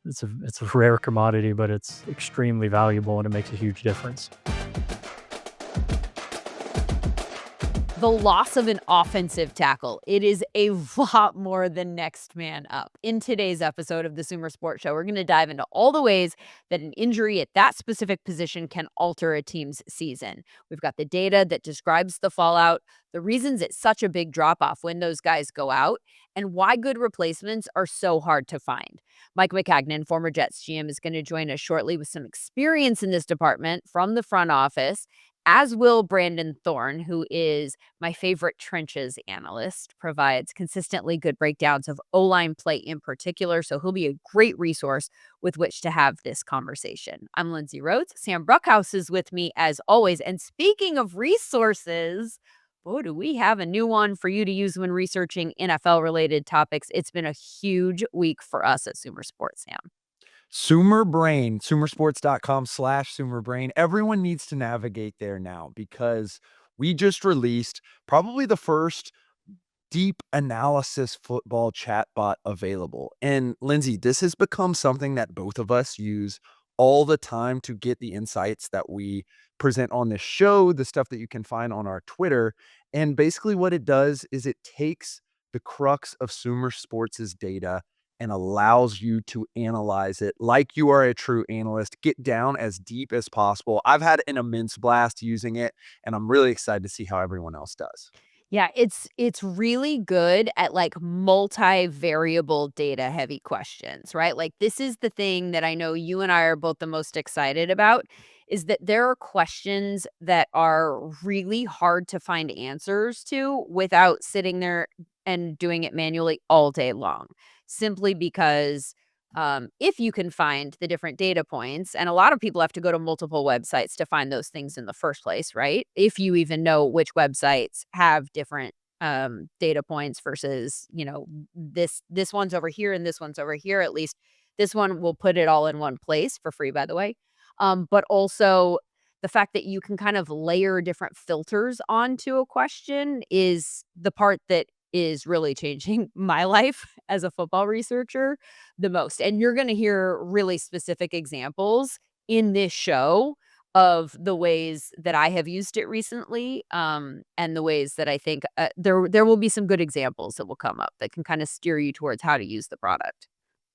it's a rare commodity, but it's extremely valuable and it makes a huge difference. The loss of an offensive tackle. It is a lot more than next man up. In today's episode of the SumerSports Show, we're going to dive into all the ways that an injury at that specific position can alter a team's season. We've got the data that describes the fallout, the reasons it's such a big drop-off when those guys go out, and why good replacements are so hard to find. Mike Maccagnan, former Jets GM, is going to join us shortly with some experience in this department from the front office, as will Brandon Thorn, who is my favorite trenches analyst, provides consistently good breakdowns of O-line play in particular, so he'll be a great resource with which to have this conversation. I'm Lindsay Rhodes. Sam Bruchhaus is with me as always. And speaking of resources, boy, do we have a new one for you to use when researching NFL-related topics. It's been a huge week for us at SumerSports, Sam. Sumer Brain, sumersports.com/Sumer Brain. Everyone needs to navigate there now because we just released probably the first deep analysis football chatbot available. And Lindsay, this has become something that both of us use all the time to get the insights that we present on this show, the stuff that you can find on our Twitter. And basically what it does is it takes the crux of Sumer Sports' data and allows you to analyze it like you are a true analyst, get down as deep as possible. I've had an immense blast using it, and I'm really excited to see how everyone else does. Yeah, it's really good at, like, multivariable data heavy questions, right? Like, this is the thing that I know you and I are both the most excited about, is that there are questions that are really hard to find answers to without sitting there and doing it manually all day long, simply because, if you can find the different data points, and a lot of people have to go to multiple websites to find those things in the first place, right? If you even know which websites have different data points versus, this one's over here and this one's over here. At least this one will put it all in one place for free, by the way. But also the fact that you can kind of layer different filters onto a question is the part that is really changing my life as a football researcher the most. And you're going to hear really specific examples in this show of the ways that I have used it recently, and the ways that I think there will be some good examples that will come up that can kind of steer you towards how to use the product.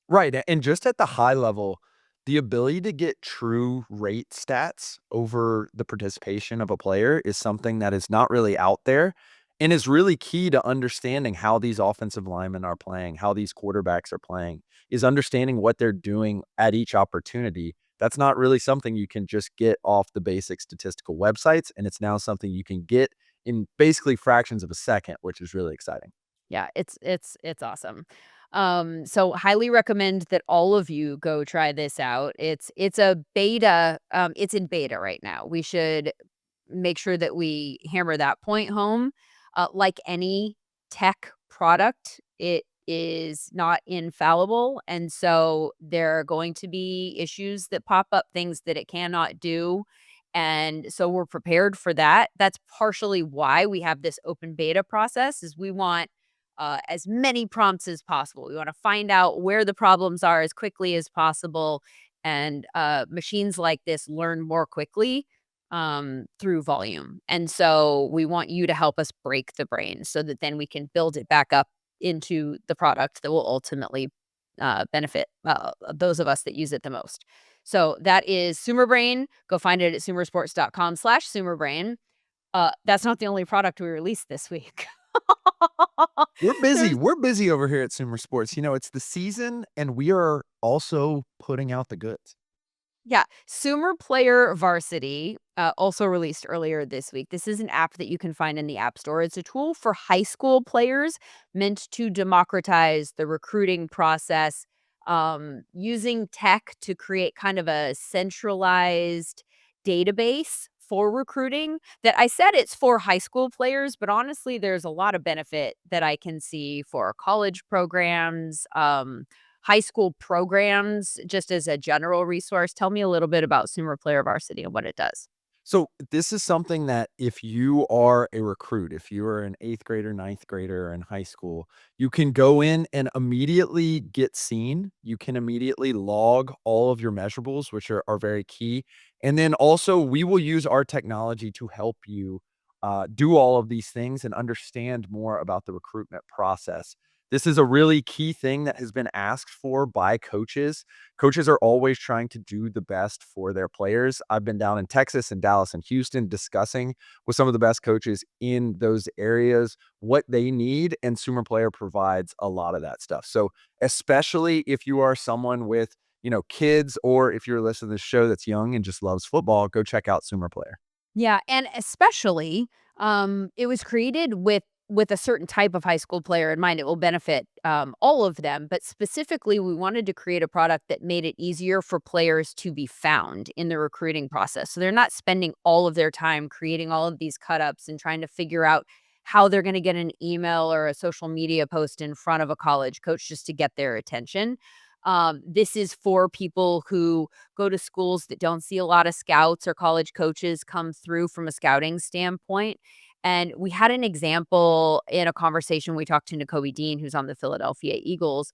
Right, and just at the high level, the ability to get true rate stats over the participation of a player is something that is not really out there and is really key to understanding how these offensive linemen are playing, how these quarterbacks are playing, is understanding what they're doing at each opportunity. That's not really something you can just get off the basic statistical websites, and it's now something you can get in basically fractions of a second, which is really exciting. Yeah, it's awesome. So highly recommend that all of you go try this out. It's a beta, it's in beta right now. We should make sure that we hammer that point home. Like any tech product, it is not infallible, and so there are going to be issues that pop up, things that it cannot do, and so we're prepared for that. That's partially why we have this open beta process, is we want as many prompts as possible. We want to find out where the problems are as quickly as possible. And machines like this learn more quickly through volume. And so we want you to help us break the brain so that then we can build it back up into the product that will ultimately benefit those of us that use it the most. So that is Sumer Brain. Go find it at sumersports.com/Sumer Brain. That's not the only product we released this week. We're busy. There's We're busy over here at Sumer Sports. You know, it's the season, and we are also putting out the goods. Yeah, Sumer Player Varsity, also released earlier this week. This is an app that you can find in the App Store. It's a tool for high school players meant to democratize the recruiting process, using tech to create kind of a centralized database for recruiting. That I said it's for high school players, but honestly, there's a lot of benefit that I can see for college programs, high school programs, just as a general resource. Tell me a little bit about Sumer Player Varsity and what it does. So this is something that if you are a recruit, if you are an 8th grader, ninth grader in high school, you can go in and immediately get seen. You can immediately log all of your measurables, which are very key. And then also we will use our technology to help you do all of these things and understand more about the recruitment process. This is a really key thing that has been asked for by coaches. Coaches are always trying to do the best for their players. I've been down in Texas and Dallas and Houston discussing with some of the best coaches in those areas what they need, and Sumer Player provides a lot of that stuff. So, especially if you are someone with, kids, or if you're listening to this show that's young and just loves football, go check out Sumer Player. Yeah, and especially, it was created with a certain type of high school player in mind. It will benefit, all of them, but specifically, we wanted to create a product that made it easier for players to be found in the recruiting process. So they're not spending all of their time creating all of these cut-ups and trying to figure out how they're gonna get an email or a social media post in front of a college coach just to get their attention. This is for people who go to schools that don't see a lot of scouts or college coaches come through from a scouting standpoint. And we had an example in a conversation. We talked to Nakobe Dean, who's on the Philadelphia Eagles,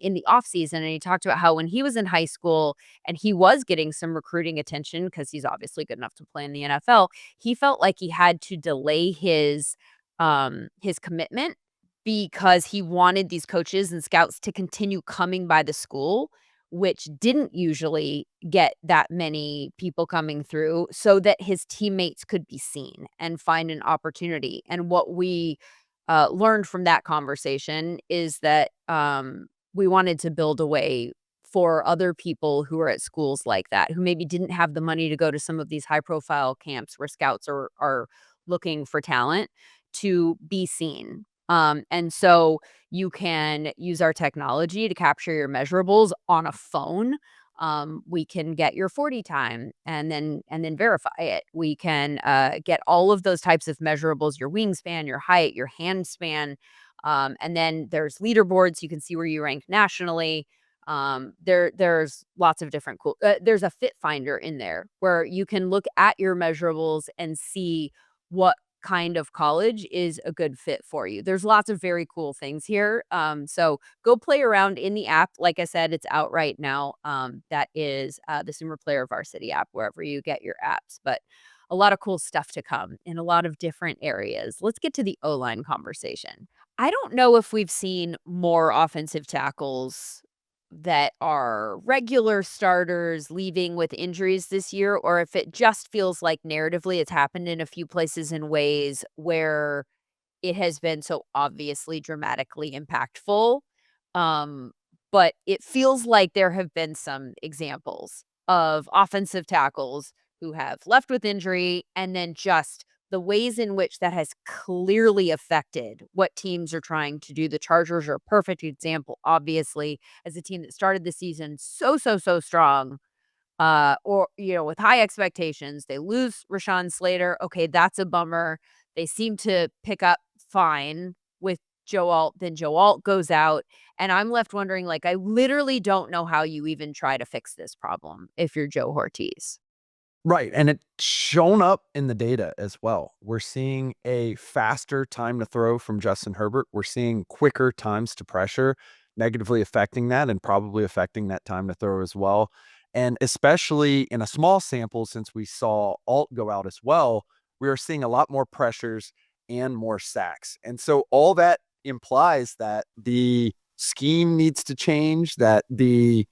in the offseason. And he talked about how when he was in high school and he was getting some recruiting attention because he's obviously good enough to play in the NFL, he felt like he had to delay his commitment because he wanted these coaches and scouts to continue coming by the school, which didn't usually get that many people coming through, so that his teammates could be seen and find an opportunity. And what we, learned from that conversation is that, we wanted to build a way for other people who are at schools like that, who maybe didn't have the money to go to some of these high profile camps where scouts are looking for talent, to be seen. And so you can use our technology to capture your measurables on a phone. We can get your 40 time and then verify it. We can get all of those types of measurables, your wingspan, your height, your hand span. And then there's leaderboards. You can see where you rank nationally. There's lots of different cool there's a fit finder in there where you can look at your measurables and see what kind of college is a good fit for you. There's lots of very cool things here. So go play around in the app. Like I said, it's out right now. That is the Sumer Player Varsity app, wherever you get your apps. But a lot of cool stuff to come in a lot of different areas. Let's get to the O line conversation. I don't know if we've seen more offensive tackles that are regular starters leaving with injuries this year, or if it just feels like narratively it's happened in a few places in ways where it has been so obviously dramatically impactful. Um, but it feels like there have been some examples of offensive tackles who have left with injury, and then just the ways in which that has clearly affected what teams are trying to do. The Chargers are a perfect example, obviously, as a team that started the season so strong, or, with high expectations. They lose Rashawn Slater. Okay, that's a bummer. They seem to pick up fine with Joe Alt. Then Joe Alt goes out, and I'm left wondering, like, I literally don't know how you even try to fix this problem if you're Joe Hortiz. Right, and it's shown up in the data as well. We're seeing a faster time to throw from Justin Herbert. We're seeing quicker times to pressure, negatively affecting that and probably affecting that time to throw as well. And especially in a small sample, since we saw Alt go out as well, we are seeing a lot more pressures and more sacks. And so all that implies that the scheme needs to change, that the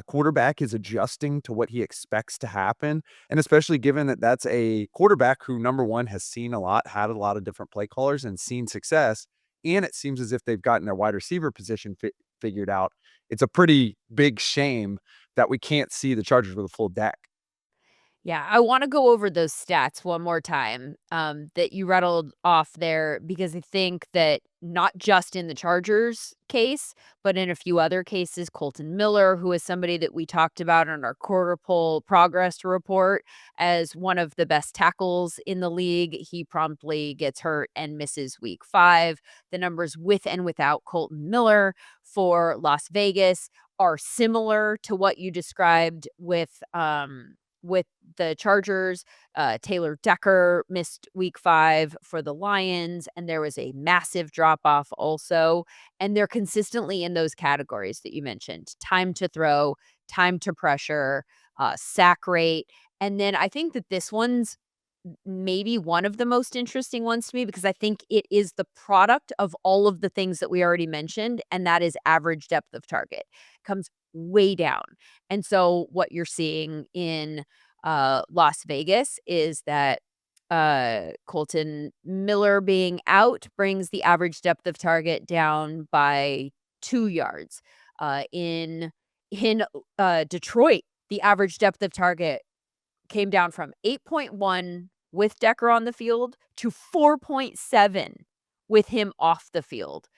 quarterback is adjusting to what he expects to happen. And especially given that that's a quarterback who, number one, has seen a lot, had a lot of different play callers and seen success. And it seems as if they've gotten their wide receiver position figured out. It's a pretty big shame that we can't see the Chargers with a full deck. Yeah, I wanna go over those stats one more time, that you rattled off there, because I think that not just in the Chargers case, but in a few other cases, Colton Miller, who is somebody that we talked about on our quarter poll progress report as one of the best tackles in the league, he promptly gets hurt and misses week 5. The numbers with and without Colton Miller for Las Vegas are similar to what you described with, with the Chargers, Taylor Decker missed week 5 for the Lions, and there was a massive drop-off also, and they're consistently in those categories that you mentioned: time to throw, time to pressure, sack rate, and then I think that this one's maybe one of the most interesting ones to me because I think it is the product of all of the things that we already mentioned, and that is average depth of target. Comes way down. And so what you're seeing in Las Vegas is that Colton Miller being out brings the average depth of target down by 2 yards. In Detroit, the average depth of target came down from 8.1 with Decker on the field to 4.7 with him off the field.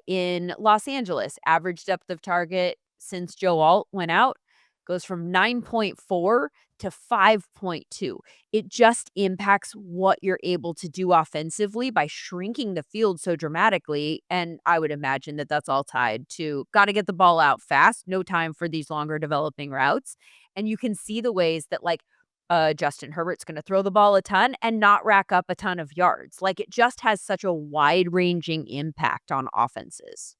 In Los Angeles, average depth of target since Joe Alt went out goes from 9.4 to 5.2. It just impacts what you're able to do offensively by shrinking the field so dramatically, and I would imagine that that's all tied to gotta get the ball out fast, no time for these longer developing routes, and you can see the ways that, like, Justin Herbert's gonna throw the ball a ton and not rack up a ton of yards. Like, it just has such a wide-ranging impact on offenses.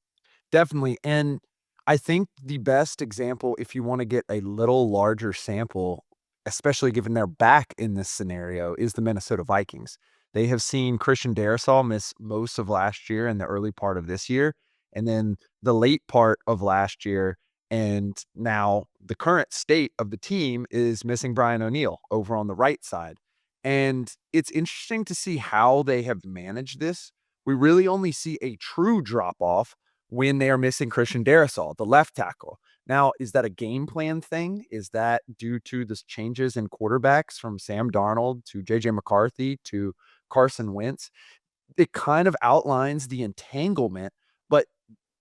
Definitely, and I think the best example, if you wanna get a little larger sample, especially given they're back in this scenario, is the Minnesota Vikings. They have seen Christian Darrisaw miss most of last year and the early part of this year, and then the late part of last year, and now the current state of the team is missing Brian O'Neill over on the right side, and it's interesting to see how they have managed this. We really only see a true drop-off when they are missing Christian Darrisaw, the left tackle. Now, is that a game plan thing? Is that due to the changes in quarterbacks from Sam Darnold to JJ McCarthy to Carson Wentz? It kind of outlines the entanglement, but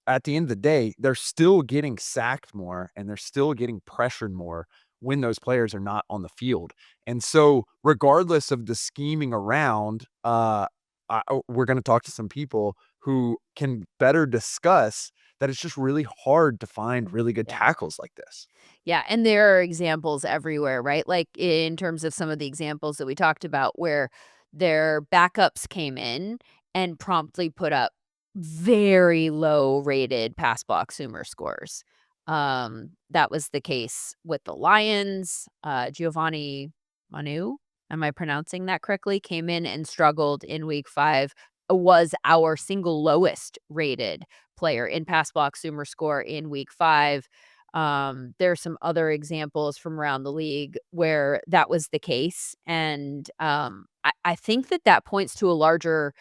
at the end of the day, they're still getting sacked more and they're still getting pressured more when those players are not on the field. And so, regardless of the scheming around, we're going to talk to some people who can better discuss that it's just really hard to find really good Yeah. tackles like this. Yeah, and there are examples everywhere, right? Like, in terms of some of the examples that we talked about where their backups came in and promptly put up very low rated pass block Sumer scores. That was the case with the Lions. Giovanni Manu, am I pronouncing that correctly? Came in and struggled in week 5, was our single lowest rated player in pass block Sumer score in week 5. There are some other examples from around the league where that was the case, and, I think that that points to a larger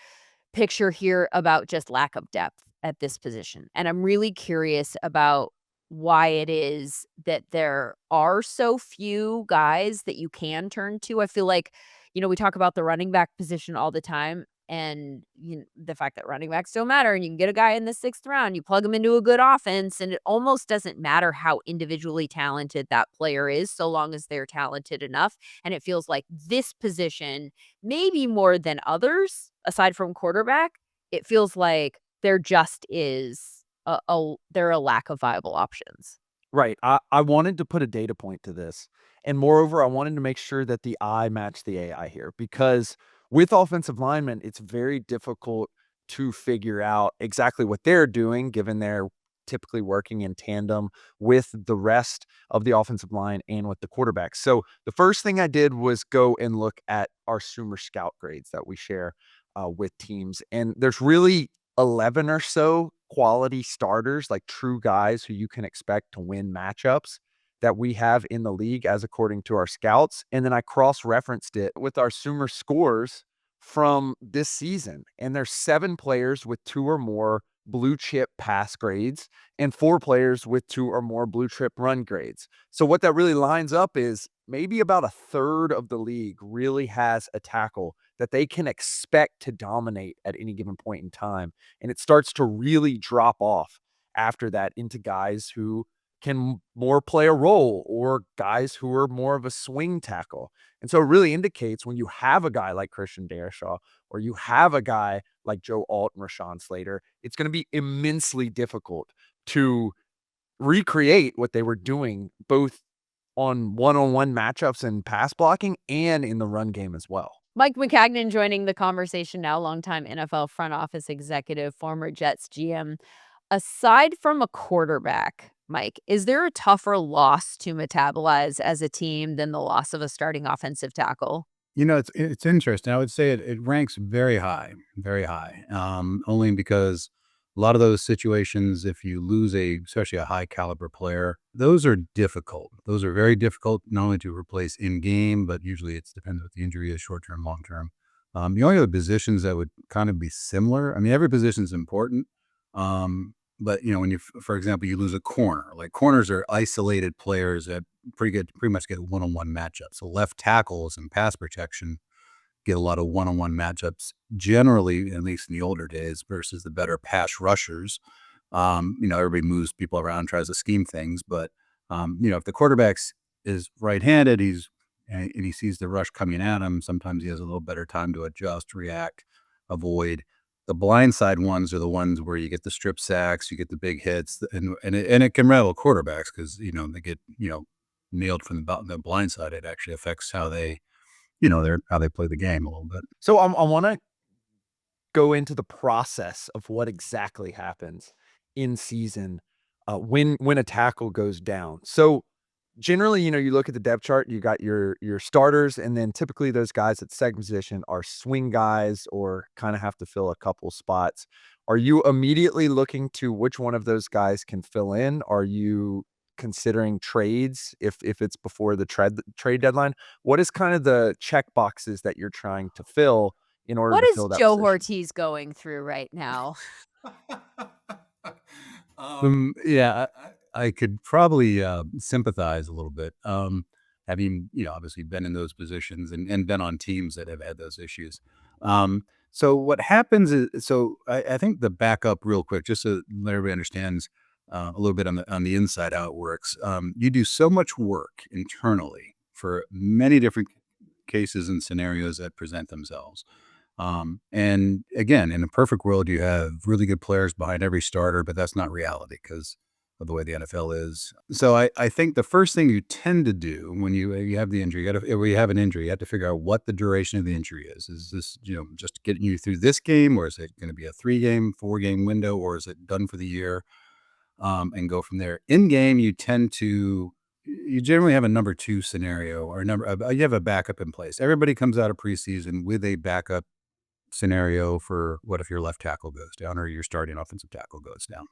picture here about just lack of depth at this position, and I'm really curious about why it is that there are so few guys that you can turn to. I feel like, we talk about the running back position all the time, and, the fact that running backs don't matter, and you can get a guy in the 6th round, you plug him into a good offense, and it almost doesn't matter how individually talented that player is, so long as they're talented enough, and it feels like this position, maybe more than others, aside from quarterback, it feels like there just is there are a lack of viable options. Right. I wanted to put a data point to this. And moreover, I wanted to make sure that the eye matched the AI here because with offensive linemen, it's very difficult to figure out exactly what they're doing, given they're typically working in tandem with the rest of the offensive line and with the quarterback. So the first thing I did was go and look at our Sumer Scout grades that we share with teams. And there's really 11 or so quality starters, like true guys who you can expect to win matchups that we have in the league as according to our scouts. And then I cross-referenced it with our Sumer scores from this season. And there's 7 players with 2 or more blue chip pass grades and 4 players with 2 or more blue chip run grades. So what that really lines up is maybe about a third of the league really has a tackle that they can expect to dominate at any given point in time. And it starts to really drop off after that into guys who can more play a role or guys who are more of a swing tackle. And so it really indicates when you have a guy like Christian Darrisaw or you have a guy like Joe Alt and Rashawn Slater, it's going to be immensely difficult to recreate what they were doing both on one-on-one matchups and pass blocking and in the run game as well. Mike Maccagnan joining the conversation now, longtime NFL front office executive, former Jets GM. Aside from a quarterback, Mike, is there a tougher loss to metabolize as a team than the loss of a starting offensive tackle? It's interesting. I would say it ranks very high, only because a lot of those situations, if you lose especially a high caliber player, those are difficult. Those are very difficult not only to replace in game, but usually it's depends what the injury is, short term, long term. The only other positions that would kind of be similar. I mean, every position is important, but when for example, you lose a corner. Like corners are isolated players that pretty much get one-on-one matchups. So left tackles and pass protection get a lot of one-on-one matchups generally, at least in the older days, versus the better pass rushers. Everybody moves people around, tries to scheme things, but if the quarterback's is right-handed, and he sees the rush coming at him, sometimes he has a little better time to adjust, react, avoid. The blindside ones are the ones where you get the strip sacks, you get the big hits, and it can rattle quarterbacks because they get nailed from the blind side. It actually affects how how they play the game a little bit. So I want to go into the process of what exactly happens in season when a tackle goes down. So generally, you look at the depth chart, you got your starters, and then typically those guys at second position are swing guys or kind of have to fill a couple spots. Are you immediately looking to which one of those guys can fill in? Are you considering trades if it's before the trade deadline? What is kind of the check boxes that you're trying to fill in order What to is fill that Joe position? Ortiz going through right now? Yeah, I could probably sympathize a little bit. Having obviously been in those positions and been on teams that have had those issues. So what happens is, I think the backup real quick, just so that everybody understands a little bit on the inside how it works. You do so much work internally for many different cases and scenarios that present themselves. And again, in a perfect world, you have really good players behind every starter, but that's not reality because of the way the NFL is. So I think the first thing you tend to do when you have the injury, you have an injury, you have to figure out what the duration of the injury is. Is this, just getting you through this game, or is it going to be a 3-game, 4-game window, or is it done for the year? And go from there. In game, you generally have a number 2 scenario or you have a backup in place. Everybody comes out of preseason with a backup scenario for what if your left tackle goes down or your starting offensive tackle goes down.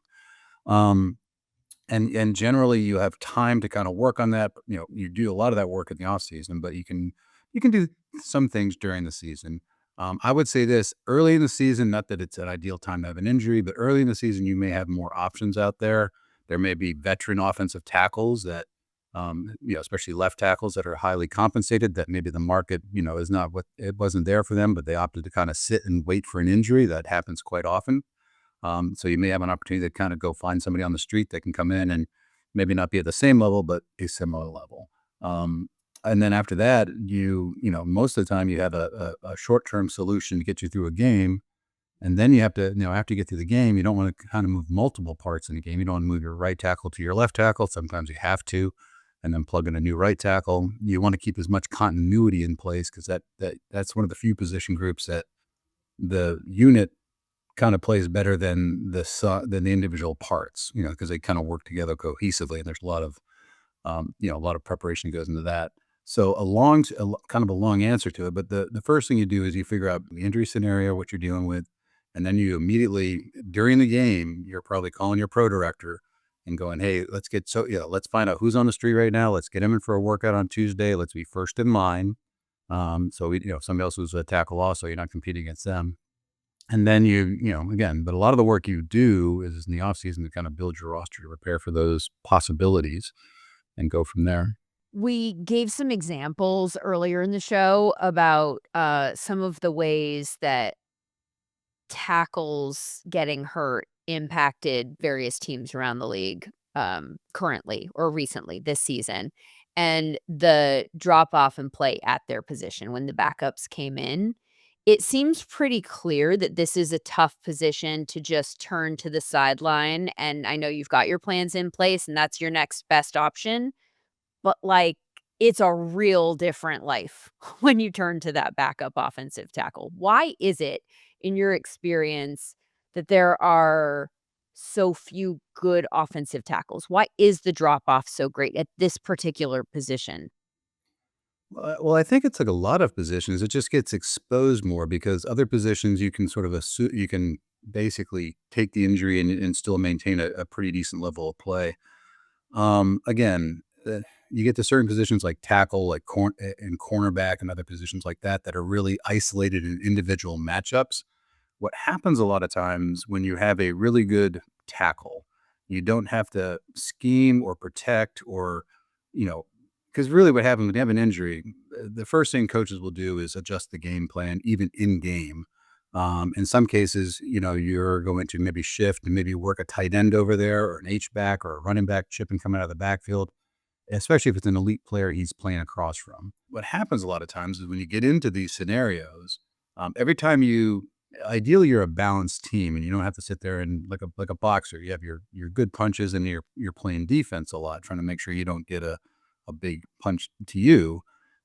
And generally you have time to kind of work on that. You do a lot of that work in the off season, but you can do some things during the season. I would say this early in the season, not that it's an ideal time to have an injury, but early in the season, you may have more options out there. There may be veteran offensive tackles that, especially left tackles that are highly compensated that maybe the market, is not it wasn't there for them, but they opted to kind of sit and wait for an injury. That happens quite often. So you may have an opportunity to kind of go find somebody on the street that can come in and maybe not be at the same level, but a similar level. And then after that, most of the time you have a short-term solution to get you through a game. And then you have to, after you get through the game, you don't want to kind of move multiple parts in the game. You don't want to move your right tackle to your left tackle. Sometimes you have to, and then plug in a new right tackle. You want to keep as much continuity in place because that's one of the few position groups that the unit kind of plays better than the individual parts, because they kind of work together cohesively. And there's a lot of preparation goes into that. So kind of a long answer to it, but the first thing you do is you figure out the injury scenario, what you're dealing with, and then you immediately during the game, you're probably calling your pro director and going, "Hey, let's find out who's on the street right now. Let's get him in for a workout on Tuesday. Let's be first in line." So if somebody else who's a tackle also, you're not competing against them. And then again, but a lot of the work you do is in the off season to kind of build your roster to prepare for those possibilities and go from there. We gave some examples earlier in the show about some of the ways that tackles getting hurt impacted various teams around the league currently or recently this season. And the drop off in play at their position when the backups came in. It seems pretty clear that this is a tough position to just turn to the sideline. And I know you've got your plans in place and that's your next best option. but, like, it's a real different life when you turn to that backup offensive tackle. Why is it, in your experience, that there are so few good offensive tackles? Why is the drop off so great at this particular position? Well, I think it's like a lot of positions. It just gets exposed more because other positions you can sort of assume you can basically take the injury and still maintain a pretty decent level of play. Again, you get to certain positions like tackle, like and cornerback, and other positions like that that are really isolated in individual matchups. What happens a lot of times when you have a really good tackle, you don't have to scheme or protect or, you know, because really what happens when you have an injury, the first thing coaches will do is adjust the game plan, even in game. In some cases, you're going to maybe shift and maybe work a tight end over there or an H back or a running back chipping coming out of the backfield, especially if it's an elite player he's playing across from. What happens a lot of times is when you get into these scenarios, every time ideally you're a balanced team and you don't have to sit there and like a boxer, you have your good punches and you're playing defense a lot, trying to make sure you don't get a big punch to you.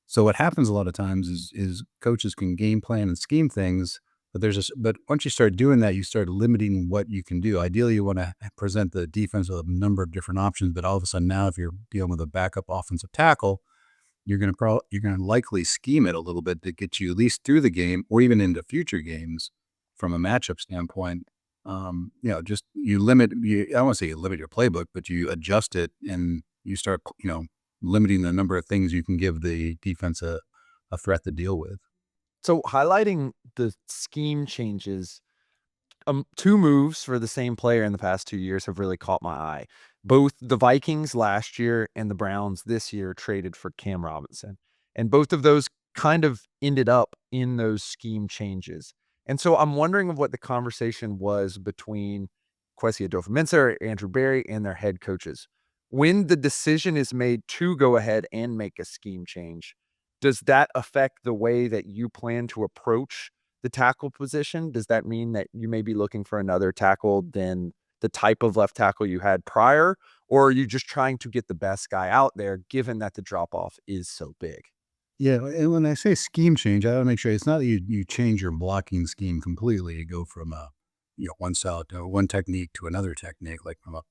So what happens a lot of times is coaches can game plan and scheme things, but once you start doing that, you start limiting what you can do. Ideally, you want to present the defense with a number of different options, but all of a sudden now, if you're dealing with a backup offensive tackle, you're gonna likely scheme it a little bit to get you at least through the game or even into future games from a matchup standpoint. Just you limit. I don't want to say you limit your playbook, but you adjust it and you start limiting the number of things you can give the defense a threat to deal with. So highlighting the scheme changes, two moves for the same player in the past 2 years have really caught my eye. Both the Vikings last year and the Browns this year traded for Cam Robinson, and both of those kind of ended up in those scheme changes. And so I'm wondering of what the conversation was between Kwesi Adofo-Mensah, Andrew Berry, and their head coaches. When the decision is made to go ahead and make a scheme change, does that affect the way that you plan to approach the tackle position? Does that mean that you may be looking for another tackle than the type of left tackle you had prior? Or are you just trying to get the best guy out there, given that the drop off is so big? Yeah, and when I say scheme change, I want to make sure it's not that you change your blocking scheme completely. You go from one style to one technique to another technique, like from a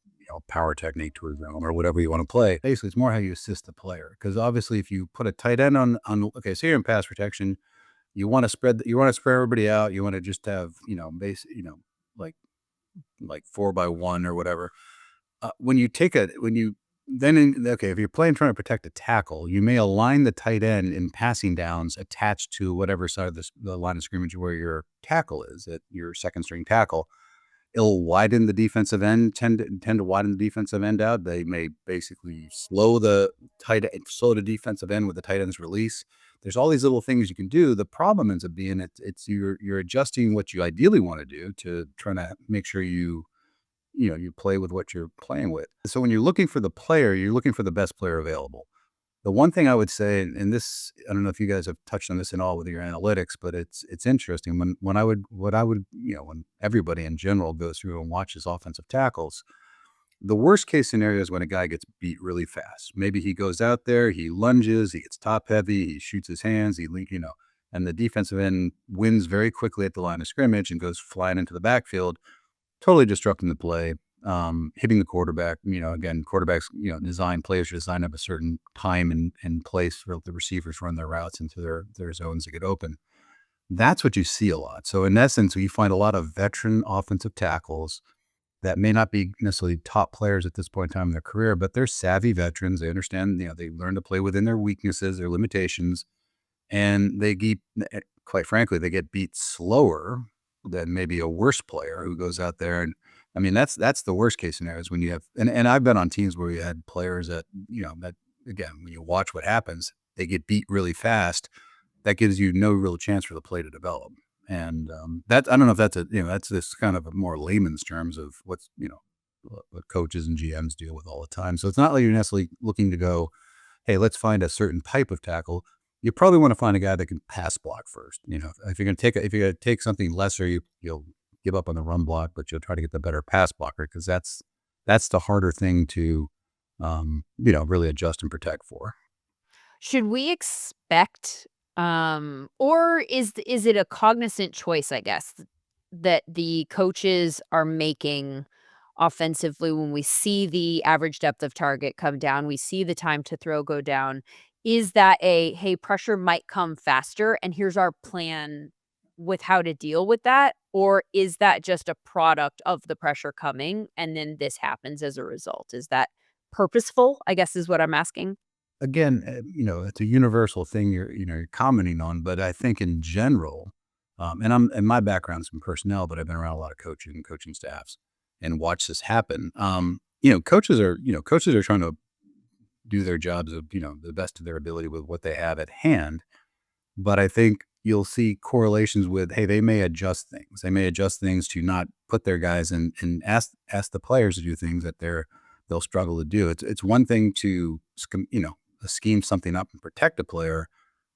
power technique to a zone or whatever you want to play. Basically, it's more how you assist the player. Because obviously, if you put a tight end on okay, so you're in pass protection, you want to spread everybody out. You want to just have like 4x1 or whatever. When you take a when you then in, okay, if you're playing trying to protect a tackle, you may align the tight end in passing downs attached to whatever side of the line of scrimmage where your tackle is, at your second string tackle. It'll widen the defensive end, tend to widen the defensive end out. They may basically slow the defensive end with the tight end's release. There's all these little things you can do. The problem ends up being it's you're adjusting what you ideally want to do to try to make sure you play with what you're playing with. So when you're looking for the player, you're looking for the best player available. The one thing I would say, and this, I don't know if you guys have touched on this at all with your analytics, but it's interesting when everybody in general goes through and watches offensive tackles, the worst case scenario is when a guy gets beat really fast. Maybe he goes out there, he lunges, he gets top heavy, he shoots his hands, and the defensive end wins very quickly at the line of scrimmage and goes flying into the backfield, totally disrupting the play, hitting the quarterback. Again, quarterbacks, players are designed to have a certain time and place for the receivers run their routes into their zones to get open. That's what you see a lot. So in essence, you find a lot of veteran offensive tackles that may not be necessarily top players at this point in time in their career, but they're savvy veterans. They understand, they learn to play within their weaknesses, their limitations, and quite frankly, they get beat slower than maybe a worse player who goes out there. And I mean, that's the worst case scenario is when you have, and I've been on teams where we had players that, that again, when you watch what happens, they get beat really fast. That gives you no real chance for the play to develop. And I don't know if that's this kind of a more layman's terms of what coaches and GMs deal with all the time. So it's not like you're necessarily looking to go, hey, let's find a certain type of tackle. You probably want to find a guy that can pass block first. If you're going to take something lesser, you'll give up on the run block, but you'll try to get the better pass blocker because that's the harder thing to really adjust and protect for. Should we expect, or is it a cognizant choice, I guess, that the coaches are making offensively when we see the average depth of target come down, we see the time to throw go down? Is that a, "Hey, pressure might come faster, and here's our plan with how to deal with that," or is that just a product of the pressure coming, and then this happens as a result? Is that purposeful, I guess, is what I'm asking? Again, it's a universal thing you're commenting on, but I think in general, and my background's in personnel, but I've been around a lot of coaching staffs and watched this happen. Coaches are trying to do their jobs of, the best of their ability with what they have at hand. But I think you'll see correlations with, hey, they may adjust things. They may adjust things to not put their guys in and ask the players to do things that they'll struggle to do. It's one thing to scheme something up and protect a player.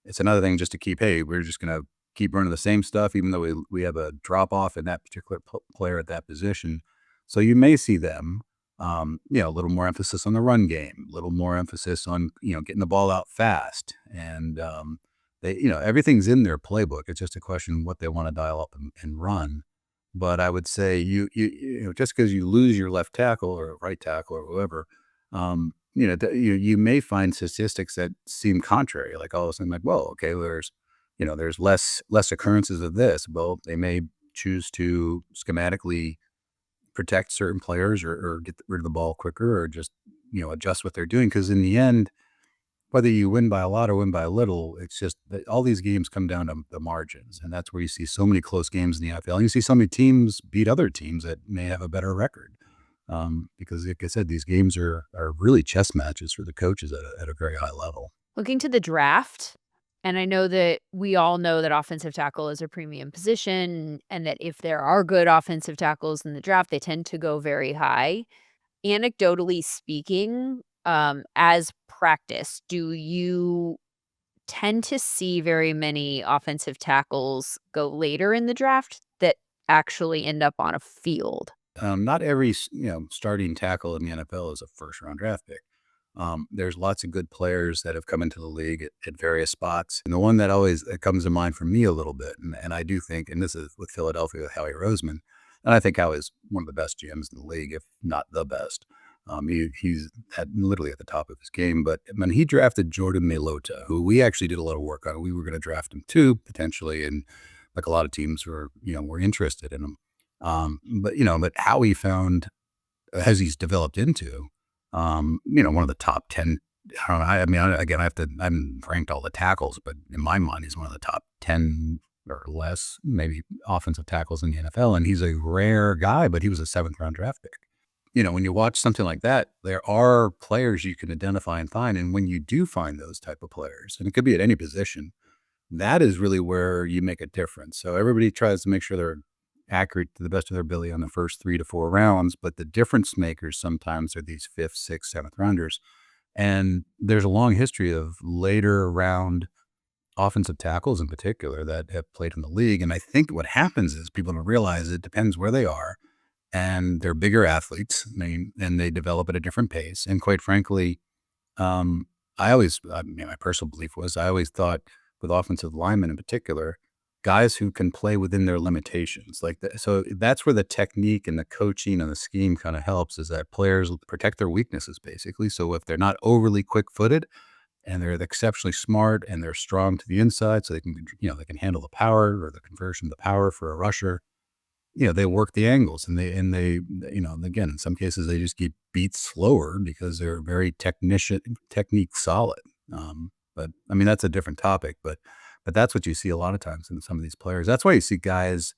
It's another thing just to keep, hey, we're just going to keep running the same stuff, even though we have a drop off in that particular player at that position. So you may see them, a little more emphasis on the run game, a little more emphasis on, getting the ball out fast. And everything's in their playbook. It's just a question of what they want to dial up and run. But I would say just because you lose your left tackle or right tackle or whoever, you may find statistics that seem contrary. Like all of a sudden, like, well, okay, there's less occurrences of this. Well, they may choose to schematically protect certain players or get rid of the ball quicker or just adjust what they're doing. Because in the end, whether you win by a lot or win by a little, it's just that all these games come down to the margins, and that's where you see so many close games in the NFL. And you see so many teams beat other teams that may have a better record. Because like I said, these games are really chess matches for the coaches at a very high level. Looking to the draft, and I know that we all know that offensive tackle is a premium position, and that if there are good offensive tackles in the draft, they tend to go very high. Anecdotally speaking, as practice, do you tend to see very many offensive tackles go later in the draft that actually end up on a field? Not every starting tackle in the NFL is a first round draft pick. There's lots of good players that have come into the league at various spots. And the one that comes to mind for me a little bit, and I do think, and this is with Philadelphia with Howie Roseman, and I think Howie's one of the best GMs in the league, if not the best. He's literally at the top of his game. But when he drafted Jordan Mailota, who we actually did a lot of work on, we were going to draft him too, potentially, and like a lot of teams were interested in him. But Howie found, as he's developed into, one of the top 10. I don't know. I haven't ranked all the tackles, but in my mind, he's one of the top 10 or less, maybe offensive tackles in the NFL. And he's a rare guy, but he was a 7th round draft pick. When you watch something like that, there are players you can identify and find. And when you do find those type of players, and it could be at any position, that is really where you make a difference. So everybody tries to make sure they're accurate to the best of their ability on the first 3 to 4 rounds, but the difference makers sometimes are these 5th, 6th, 7th rounders. And there's a long history of later round offensive tackles in particular that have played in the league. And I think what happens is people don't realize it depends where they are, and they're bigger athletes, and they develop at a different pace. And quite frankly, my personal belief was, I always thought with offensive linemen in particular, guys who can play within their limitations. So that's where the technique and the coaching and the scheme kind of helps, is that players protect their weaknesses, basically. So if they're not overly quick-footed and they're exceptionally smart and they're strong to the inside, so they can handle the power or the conversion of the power for a rusher, they work the angles, and they again, in some cases they just get beat slower because they're very technique solid. But that's a different topic, but that's what you see a lot of times in some of these players. That's why you see guys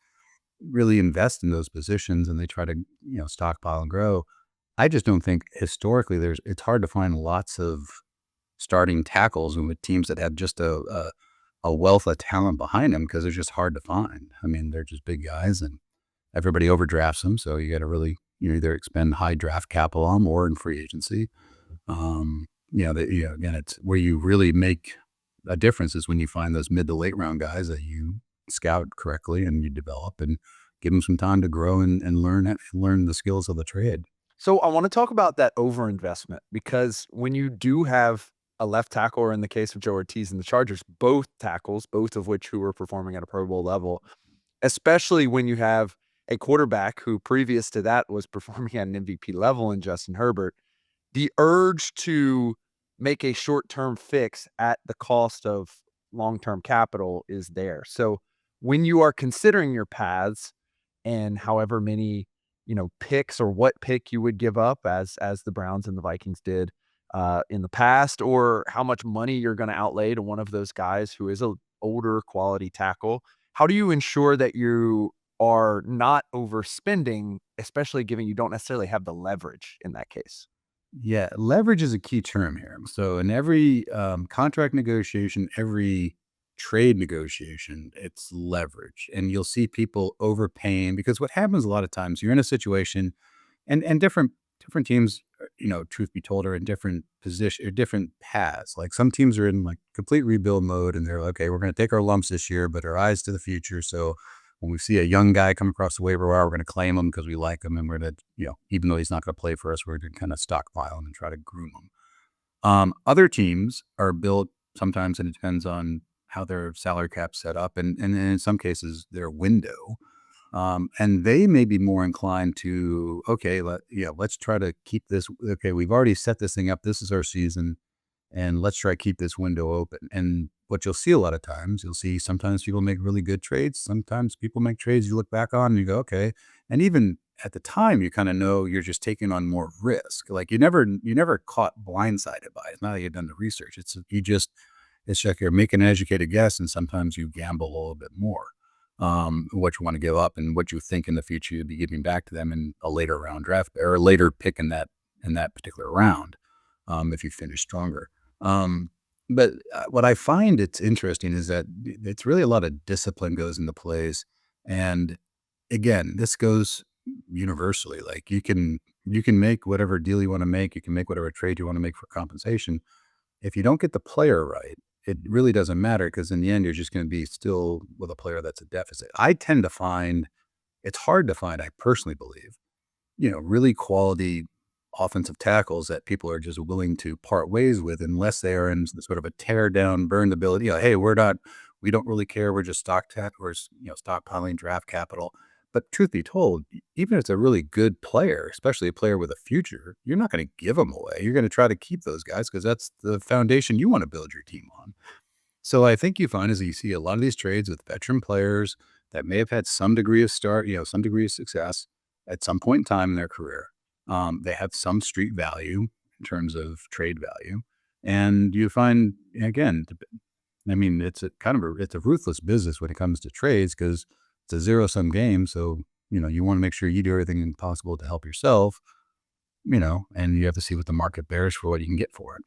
really invest in those positions, and they try to, stockpile and grow. I just don't think historically it's hard to find lots of starting tackles with teams that have just a wealth of talent behind them, because they're just hard to find. They're just big guys, and everybody overdrafts them. So you got to really, either expend high draft capital on them or in free agency. Again, it's where you really make a difference is when you find those mid to late round guys that you scout correctly and you develop and give them some time to grow and learn the skills of the trade. So I want to talk about that overinvestment because when you do have a left tackle, or in the case of Joe Ortiz and the Chargers, both tackles, both of which who were performing at a Pro Bowl level, especially when you have a quarterback who previous to that was performing at an MVP level in Justin Herbert, the urge to make a short-term fix at the cost of long-term capital is there. So when you are considering your paths and however many, picks or what pick you would give up as the Browns and the Vikings did in the past, or how much money you're going to outlay to one of those guys who is a older quality tackle, how do you ensure that you are not overspending, especially given you don't necessarily have the leverage in that case? Yeah, leverage is a key term here. So in every contract negotiation, every trade negotiation, it's leverage. And you'll see people overpaying because what happens a lot of times, you're in a situation and different teams, truth be told, are in different position or different paths. Like some teams are in like complete rebuild mode and they're like, okay, we're going to take our lumps this year, but our eyes to the future. So when we see a young guy come across the waiver wire, we're going to claim him because we like him and we're going to, even though he's not going to play for us, we're going to kind of stockpile him and try to groom him. Other teams are built sometimes, and it depends on how their salary cap's set up, and in some cases their window. And they may be more inclined to, okay, let's try to keep this. Okay, we've already set this thing up. This is our season, and let's try to keep this window open. And what you'll see a lot of times, you'll see sometimes people make really good trades. Sometimes people make trades you look back on and you go, okay. And even at the time, you kind of know you're just taking on more risk. Like you never caught blindsided by it. Now that you've done the research, it's like you're making an educated guess, and sometimes you gamble a little bit more. What you want to give up and what you think in the future you'll be giving back to them in a later round draft or a later pick in that particular round, if you finish stronger. But what I find it's interesting is that it's really a lot of discipline goes into plays. And again, this goes universally. Like you can make whatever deal you want to make. You can make whatever trade you want to make for compensation. If you don't get the player right, it really doesn't matter because in the end, you're just going to be still with a player that's a deficit. I tend to find it's hard to find, I personally believe, really quality offensive tackles that people are just willing to part ways with unless they are in sort of a tear down, burn the building. Hey, we don't really care. We're just stockpiling draft capital. But truth be told, even if it's a really good player, especially a player with a future, you're not going to give them away. You're going to try to keep those guys because that's the foundation you want to build your team on. So I think you find is that you see a lot of these trades with veteran players that may have had some degree of some degree of success at some point in time in their career. They have some street value in terms of trade value. And you find, again, it's a ruthless business when it comes to trades because it's a zero-sum game. So, you want to make sure you do everything possible to help yourself, and you have to see what the market bears for what you can get for it.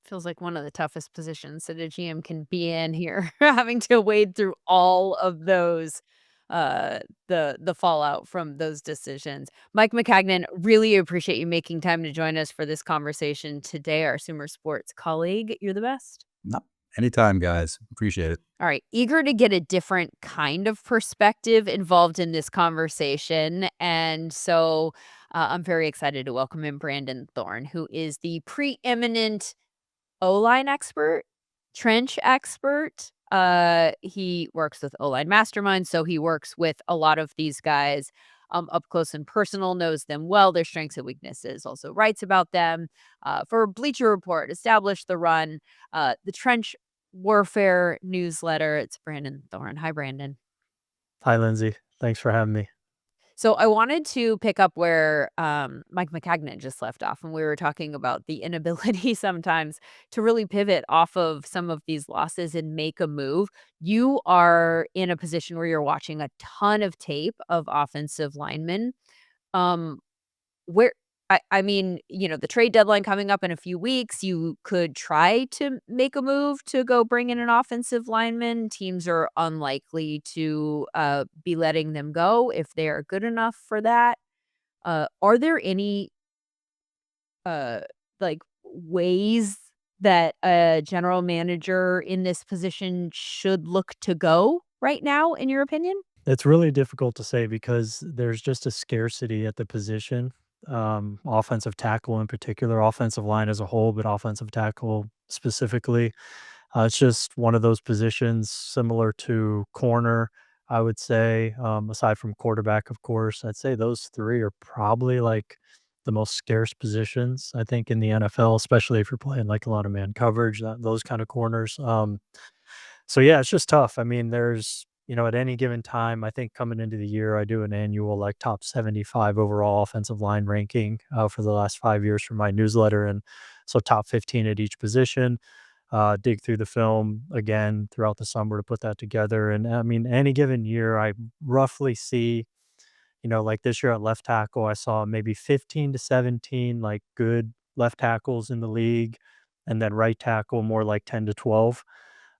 Feels like one of the toughest positions that a GM can be in here, having to wade through all of those, the fallout from those decisions. Mike Maccagnan, really appreciate you making time to join us for this conversation today, our SumerSports colleague. You're the best. No, anytime, guys. Appreciate it. All right. Eager to get a different kind of perspective involved in this conversation. And so I'm very excited to welcome in Brandon Thorn, who is the preeminent O-line expert, trench expert. He works with O-line masterminds, so he works with a lot of these guys up close and personal, knows them well, their strengths and weaknesses, also writes about them. For Bleacher Report, Establish the Run, the Trench Warfare newsletter. It's Brandon Thorn. Hi, Brandon. Hi, Lindsay. Thanks for having me. So I wanted to pick up where Mike Maccagnan just left off when we were talking about the inability sometimes to really pivot off of some of these losses and make a move. You are in a position where you're watching a ton of tape of offensive linemen. Um, where I mean, the trade deadline coming up in a few weeks, you could try to make a move to go bring in an offensive lineman. Teams are unlikely to be letting them go if they are good enough for that. Are there any uh like ways that a general manager in this position should look to go right now, in your opinion? It's really difficult to say because there's just a scarcity at the position. offensive tackle in particular, offensive line as a whole, but offensive tackle specifically. It's just one of those positions similar to corner, I would say, aside from quarterback, of course. I'd say those 3 are probably, like, the most scarce positions, I think, in the NFL, especially if you're playing, like, a lot of man coverage, those kinda corners. So, yeah, it's just tough. I mean, at any given time, I think coming into the year, I do an annual, like, top 75 overall offensive line ranking, for the last 5 years for my newsletter, and so top 15 at each position. Dig through the film again throughout the summer to put that together. And I mean, any given year, I roughly see, like this year at left tackle, I saw maybe 15 to 17 like good left tackles in the league, and then right tackle more like 10 to 12.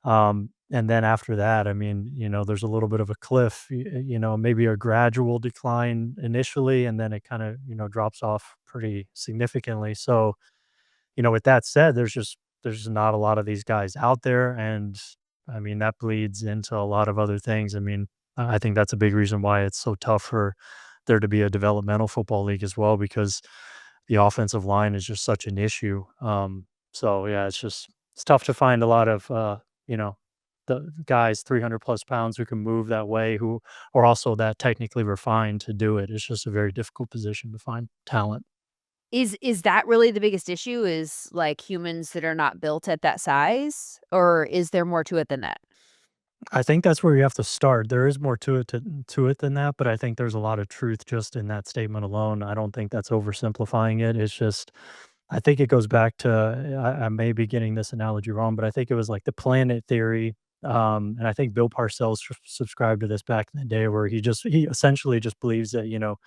And then after that, I mean, there's a little bit of a cliff, maybe a gradual decline initially, and then it kind of, drops off pretty significantly. So, with that said, there's not a lot of these guys out there, and I mean, that bleeds into a lot of other things. I mean, I think that's a big reason why it's so tough for there to be a developmental football league as well, because the offensive line is just such an issue. So yeah, it's tough to find a lot of you know, the guys 300 plus pounds who can move that way, who are also that technically refined to do it. It's just a very difficult position to find talent. Is that really the biggest issue is, like, humans that are not built at that size, or is there more to it than that? I think that's where you have to start. There is more to it than that, but I think there's a lot of truth just in that statement alone. I don't think that's oversimplifying it. It's just I think it goes back to I may be getting this analogy wrong, but I think it was like the planet theory. And I think Bill Parcells subscribed to this back in the day, where he essentially just believes that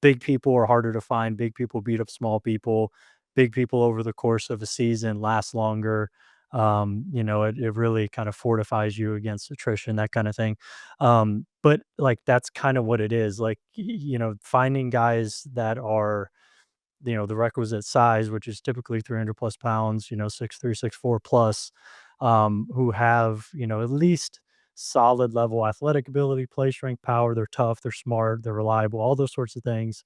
big people are harder to find. Big people beat up small people. Big people over the course of a season last longer. It really kind of fortifies you against attrition, that kind of thing. But like that's kind of what it is. Like, finding guys that are, the requisite size, which is typically 300 plus pounds, 6'3", 6'4" plus, who have, at least solid level athletic ability, play strength, power. They're tough, they're smart, they're reliable, all those sorts of things.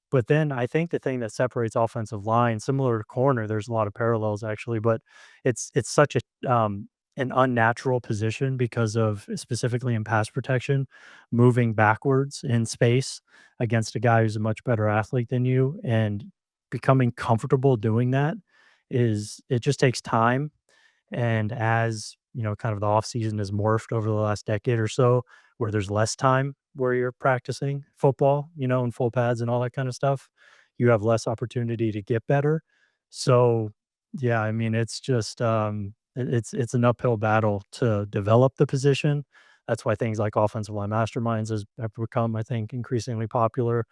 But then I think the thing that separates offensive line, similar to corner, there's a lot of parallels actually, but it's such an unnatural position because of specifically in pass protection, moving backwards in space against a guy who's a much better athlete than you, and becoming comfortable doing that it just takes time. And as, kind of the off season has morphed over the last decade or so, where there's less time where you're practicing football, in full pads and all that kind of stuff, you have less opportunity to get better. So, yeah, I mean, it's just it's an uphill battle to develop the position. That's why things like offensive line masterminds have become, I think, increasingly popular,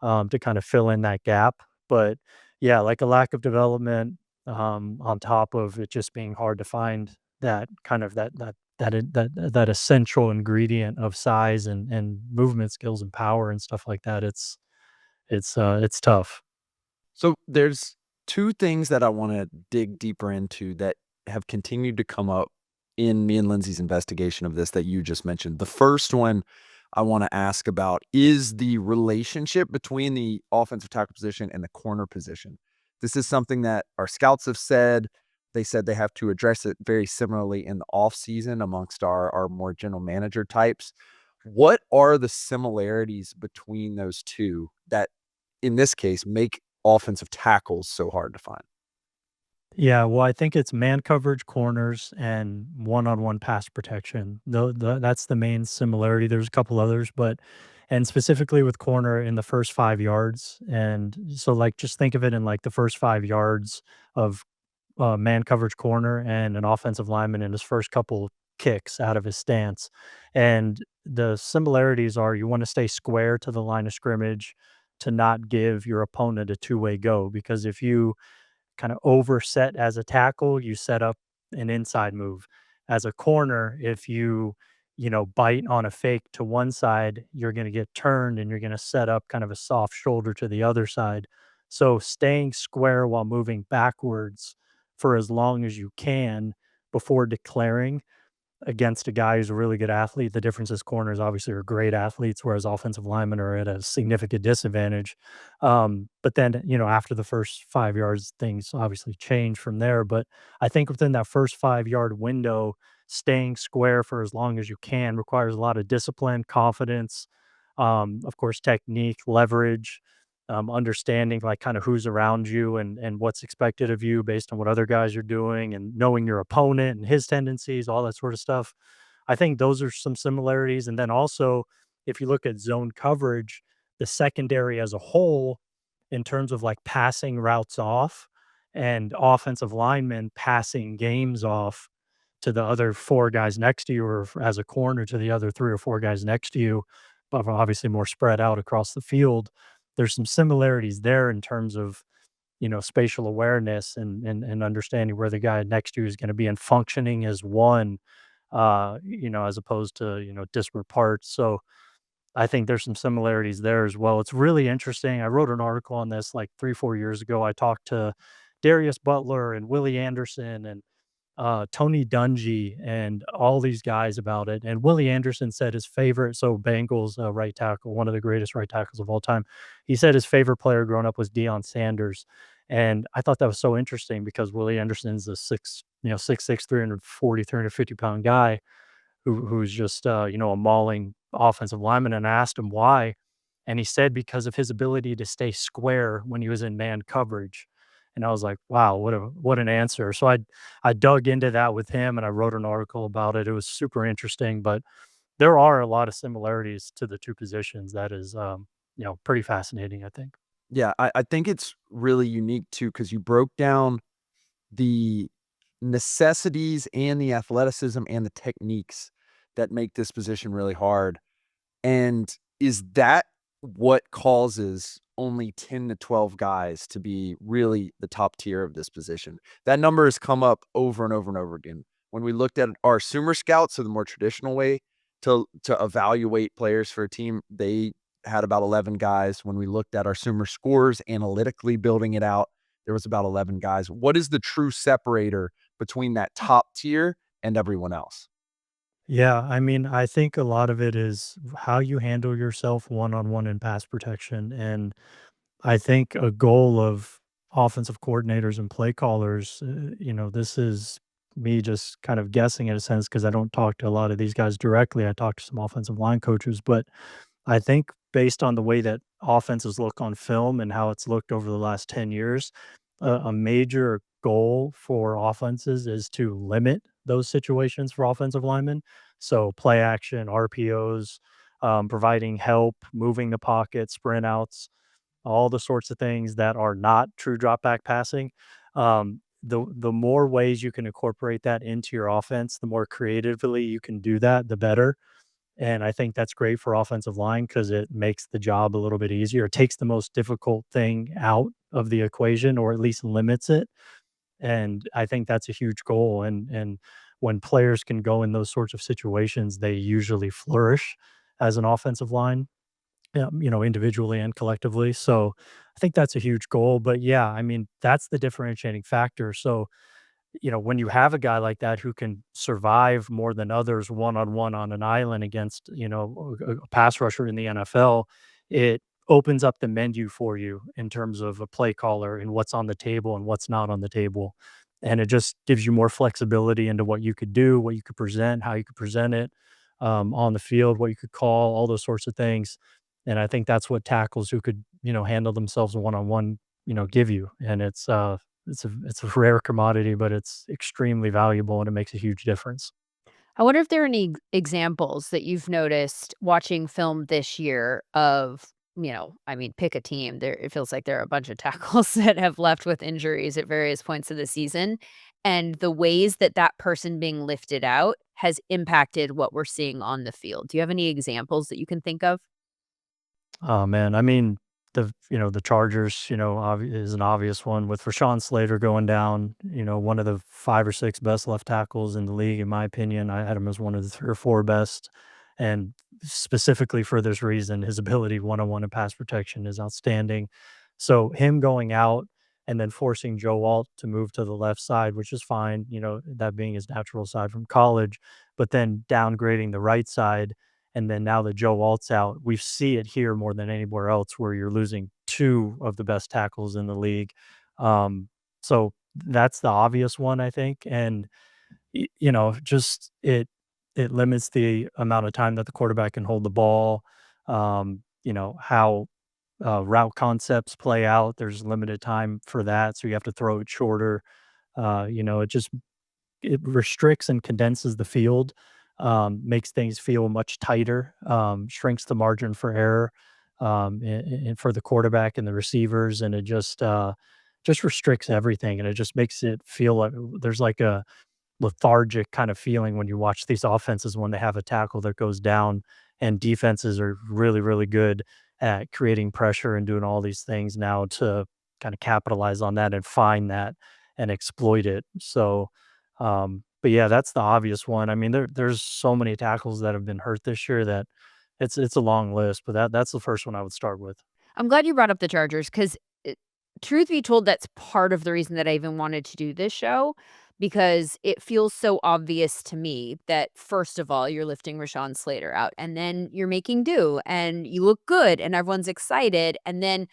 to kind of fill in that gap. But yeah, like a lack of development, on top of it just being hard to find that kind of that essential ingredient of size and movement skills and power and stuff like that. It's tough. So there's two things that I want to dig deeper into that have continued to come up in me and Lindsay's investigation of this that you just mentioned. The first one I want to ask about is the relationship between the offensive tackle position and the corner position. This is something that our scouts have said. They said they have to address it very similarly in the offseason amongst our more general manager types. What are the similarities between those two that, in this case, make offensive tackles so hard to find? Yeah, well, I think it's man coverage, corners, and one-on-one pass protection. That's the main similarity. There's a couple others, but and specifically with corner in the first 5 yards. And so, like, just think of it in like the first 5 yards of man coverage corner and an offensive lineman in his first couple kicks out of his stance. And the similarities are you want to stay square to the line of scrimmage to not give your opponent a two-way go, because if you kind of overset as a tackle, you set up an inside move. As a corner, if bite on a fake to one side, you're going to get turned and you're going to set up kind of a soft shoulder to the other side. So staying square while moving backwards for as long as you can before declaring against a guy who's a really good athlete. The difference is corners obviously are great athletes, whereas offensive linemen are at a significant disadvantage. But then, after the first 5 yards, things obviously change from there. But I think within that first 5 yard window, staying square for as long as you can requires a lot of discipline, confidence, of course, technique, leverage, understanding like kind of who's around you and what's expected of you based on what other guys are doing and knowing your opponent and his tendencies, all that sort of stuff. I think those are some similarities. And then also, if you look at zone coverage, the secondary as a whole, in terms of like passing routes off and offensive linemen passing games off to the other four guys next to you, or as a corner to the other three or four guys next to you, but obviously more spread out across the field. There's some similarities there in terms of, spatial awareness and understanding where the guy next to you is going to be and functioning as one, as opposed to, disparate parts. So I think there's some similarities there as well. It's really interesting. I wrote an article on this like 3, 4 years ago. I talked to Darius Butler and Willie Anderson and Tony Dungy and all these guys about it. And Willie Anderson said his favorite, so Bengals right tackle, one of the greatest right tackles of all time. He said his favorite player growing up was Deion Sanders. And I thought that was so interesting because Willie Anderson's a 6'6", 340, 350 pound guy who's just, a mauling offensive lineman, and I asked him why, and he said because of his ability to stay square when he was in man coverage, and I was like, "Wow, what an answer." So I dug into that with him, and I wrote an article about it. It was super interesting, but there are a lot of similarities to the 2 positions that is, pretty fascinating, I think. Yeah, I think it's really unique too because you broke down the necessities and the athleticism and the techniques that make this position really hard. And is that what causes only 10 to 12 guys to be really the top tier of this position? That number has come up over and over and over again. When we looked at our Sumer scouts, so the more traditional way to evaluate players for a team, they had about 11 guys. When we looked at our Sumer scores analytically building it out, there was about 11 guys. What is the true separator between that top tier and everyone else? Yeah, I mean, I think a lot of it is how you handle yourself one-on-one in pass protection, and I think a goal of offensive coordinators and play callers, this is me just kind of guessing in a sense because I don't talk to a lot of these guys directly. I talk to some offensive line coaches, but I think based on the way that offenses look on film and how it's looked over the last 10 years, a major goal for offenses is to limit those situations for offensive linemen. So play action, RPOs, providing help, moving the pocket, sprint outs, all the sorts of things that are not true drop back passing. The more ways you can incorporate that into your offense, the more creatively you can do that, the better. And I think that's great for offensive line because it makes the job a little bit easier. It takes the most difficult thing out of the equation or at least limits it. And I think that's a huge goal. And when players can go in those sorts of situations, they usually flourish as an offensive line, individually and collectively. So I think that's a huge goal. But yeah, I mean, that's the differentiating factor. So when you have a guy like that who can survive more than others one on one on an island against, a pass rusher in the NFL, it opens up the menu for you in terms of a play caller and what's on the table and what's not on the table. And it just gives you more flexibility into what you could do, what you could present, how you could present it on the field, what you could call, all those sorts of things. And I think that's what tackles who could, handle themselves one on one, give you. And it's a rare commodity, but it's extremely valuable and it makes a huge difference. I wonder if there are any examples that you've noticed watching film this year of, I mean, pick a team. There, it feels like there are a bunch of tackles that have left with injuries at various points of the season, and the ways that that person being lifted out has impacted what we're seeing on the field. Do you have any examples that you can think of? Oh man, I mean, the Chargers, is an obvious one with Rashawn Slater going down, one of the 5 or 6 best left tackles in the league, in my opinion. I had him as one of the 3 or 4 best, and specifically for this reason, his ability one-on-one in pass protection is outstanding. So him going out and then forcing Joe Alt to move to the left side, which is fine, that being his natural side from college. but then downgrading the right side, and then now that Joe Alt's out, we see it here more than anywhere else where you're losing 2 of the best tackles in the league. So that's the obvious one, I think, and just it limits the amount of time that the quarterback can hold the ball. How route concepts play out. There's limited time for that, so you have to throw it shorter. It restricts and condenses the field, makes things feel much tighter, shrinks the margin for error, and for the quarterback and the receivers, and it just restricts everything, and it just makes it feel like there's like a lethargic kind of feeling when you watch these offenses when they have a tackle that goes down, and defenses are really, really good at creating pressure and doing all these things now to kind of capitalize on that and find that and exploit it. So, but yeah, that's the obvious one. I mean, there's so many tackles that have been hurt this year that it's a long list, but that's the first one I would start with. I'm glad you brought up the Chargers 'cause, truth be told, that's part of the reason that I even wanted to do this show because it feels so obvious to me that, first of all, you're lifting Rashawn Slater out, and then you're making do, and you look good, and everyone's excited, and then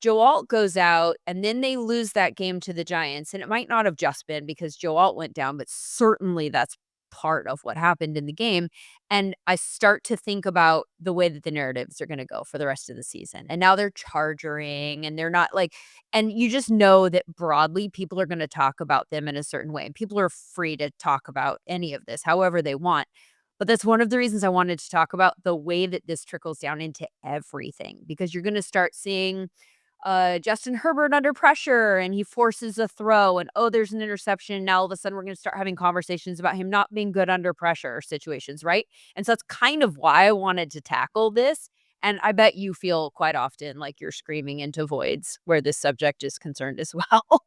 Joe Alt goes out, and then they lose that game to the Giants, and it might not have just been because Joe Alt went down, but certainly that's part of what happened in the game, and I start to think about the way that the narratives are gonna go for the rest of the season, and now they're chargering, and they're not, like and you just know that broadly, people are gonna talk about them in a certain way, and people are free to talk about any of this however they want, but that's one of the reasons I wanted to talk about the way that this trickles down into everything, because you're gonna start seeing Justin Herbert under pressure and he forces a throw and, oh, there's an interception. Now all of a sudden we're going to start having conversations about him not being good under pressure situations, right? And so that's kind of why I wanted to tackle this. And I bet you feel quite often like you're screaming into voids where this subject is concerned as well.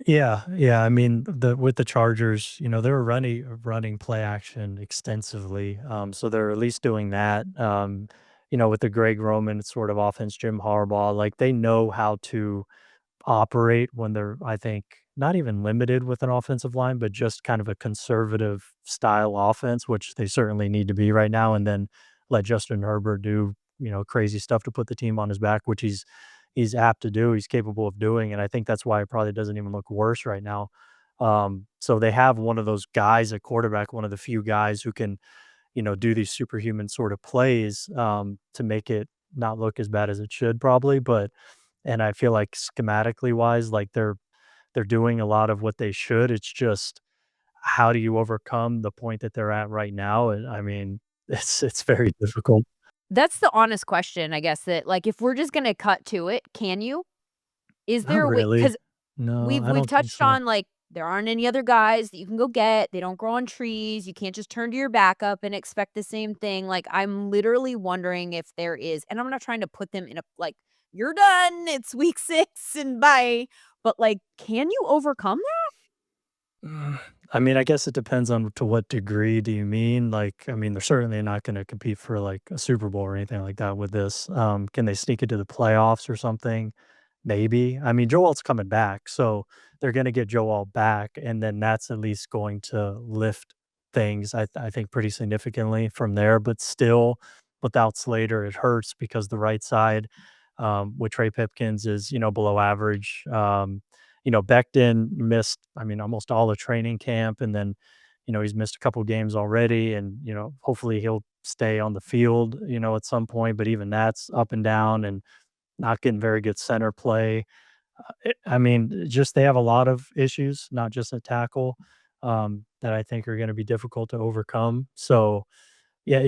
Yeah, yeah. I mean, the with the Chargers, they're running play action extensively. So they're at least doing that. With the Greg Roman sort of offense, Jim Harbaugh, like they know how to operate when they're, I think, not even limited with an offensive line, but just kind of a conservative style offense, which they certainly need to be right now, and then let Justin Herbert do, crazy stuff to put the team on his back, which he's apt to do, he's capable of doing, and I think that's why it probably doesn't even look worse right now. So they have one of those guys at quarterback, one of the few guys who can, do these superhuman sort of plays, to make it not look as bad as it should probably, but and I feel like schematically wise, like they're doing a lot of what they should. It's just how do you overcome the point that they're at right now? And I mean, it's very difficult. That's the honest question, I guess, that like if we're just going to cut to it, can you? Is Not there a way really. cuz No, we've I we've don't think touched so. on, like, there aren't any other guys that you can go get, they don't grow on trees, you can't just turn to your backup and expect the same thing, like, I'm literally wondering if there is and I'm not trying to put them in a like, "You're done, it's week 6 and bye," but, like, can you overcome that? Mm, I mean, I guess it depends on to what degree do you mean? Like, I mean, they're certainly not going to compete for like a Super Bowl or anything like that with this. Can they sneak into the playoffs or something? Maybe. I mean, Joel's coming back, so they're going to get Joel back, and then that's at least going to lift things. I think pretty significantly from there. But still, without Slater, it hurts because the right side, with Trey Pipkins, is below average. Becton missed, I mean, almost all the training camp, and then, he's missed a couple games already, and hopefully he'll stay on the field, at some point. But even that's up and down, and not getting very good center play. I mean, just they have a lot of issues, not just a tackle, that I think are going to be difficult to overcome. So yeah,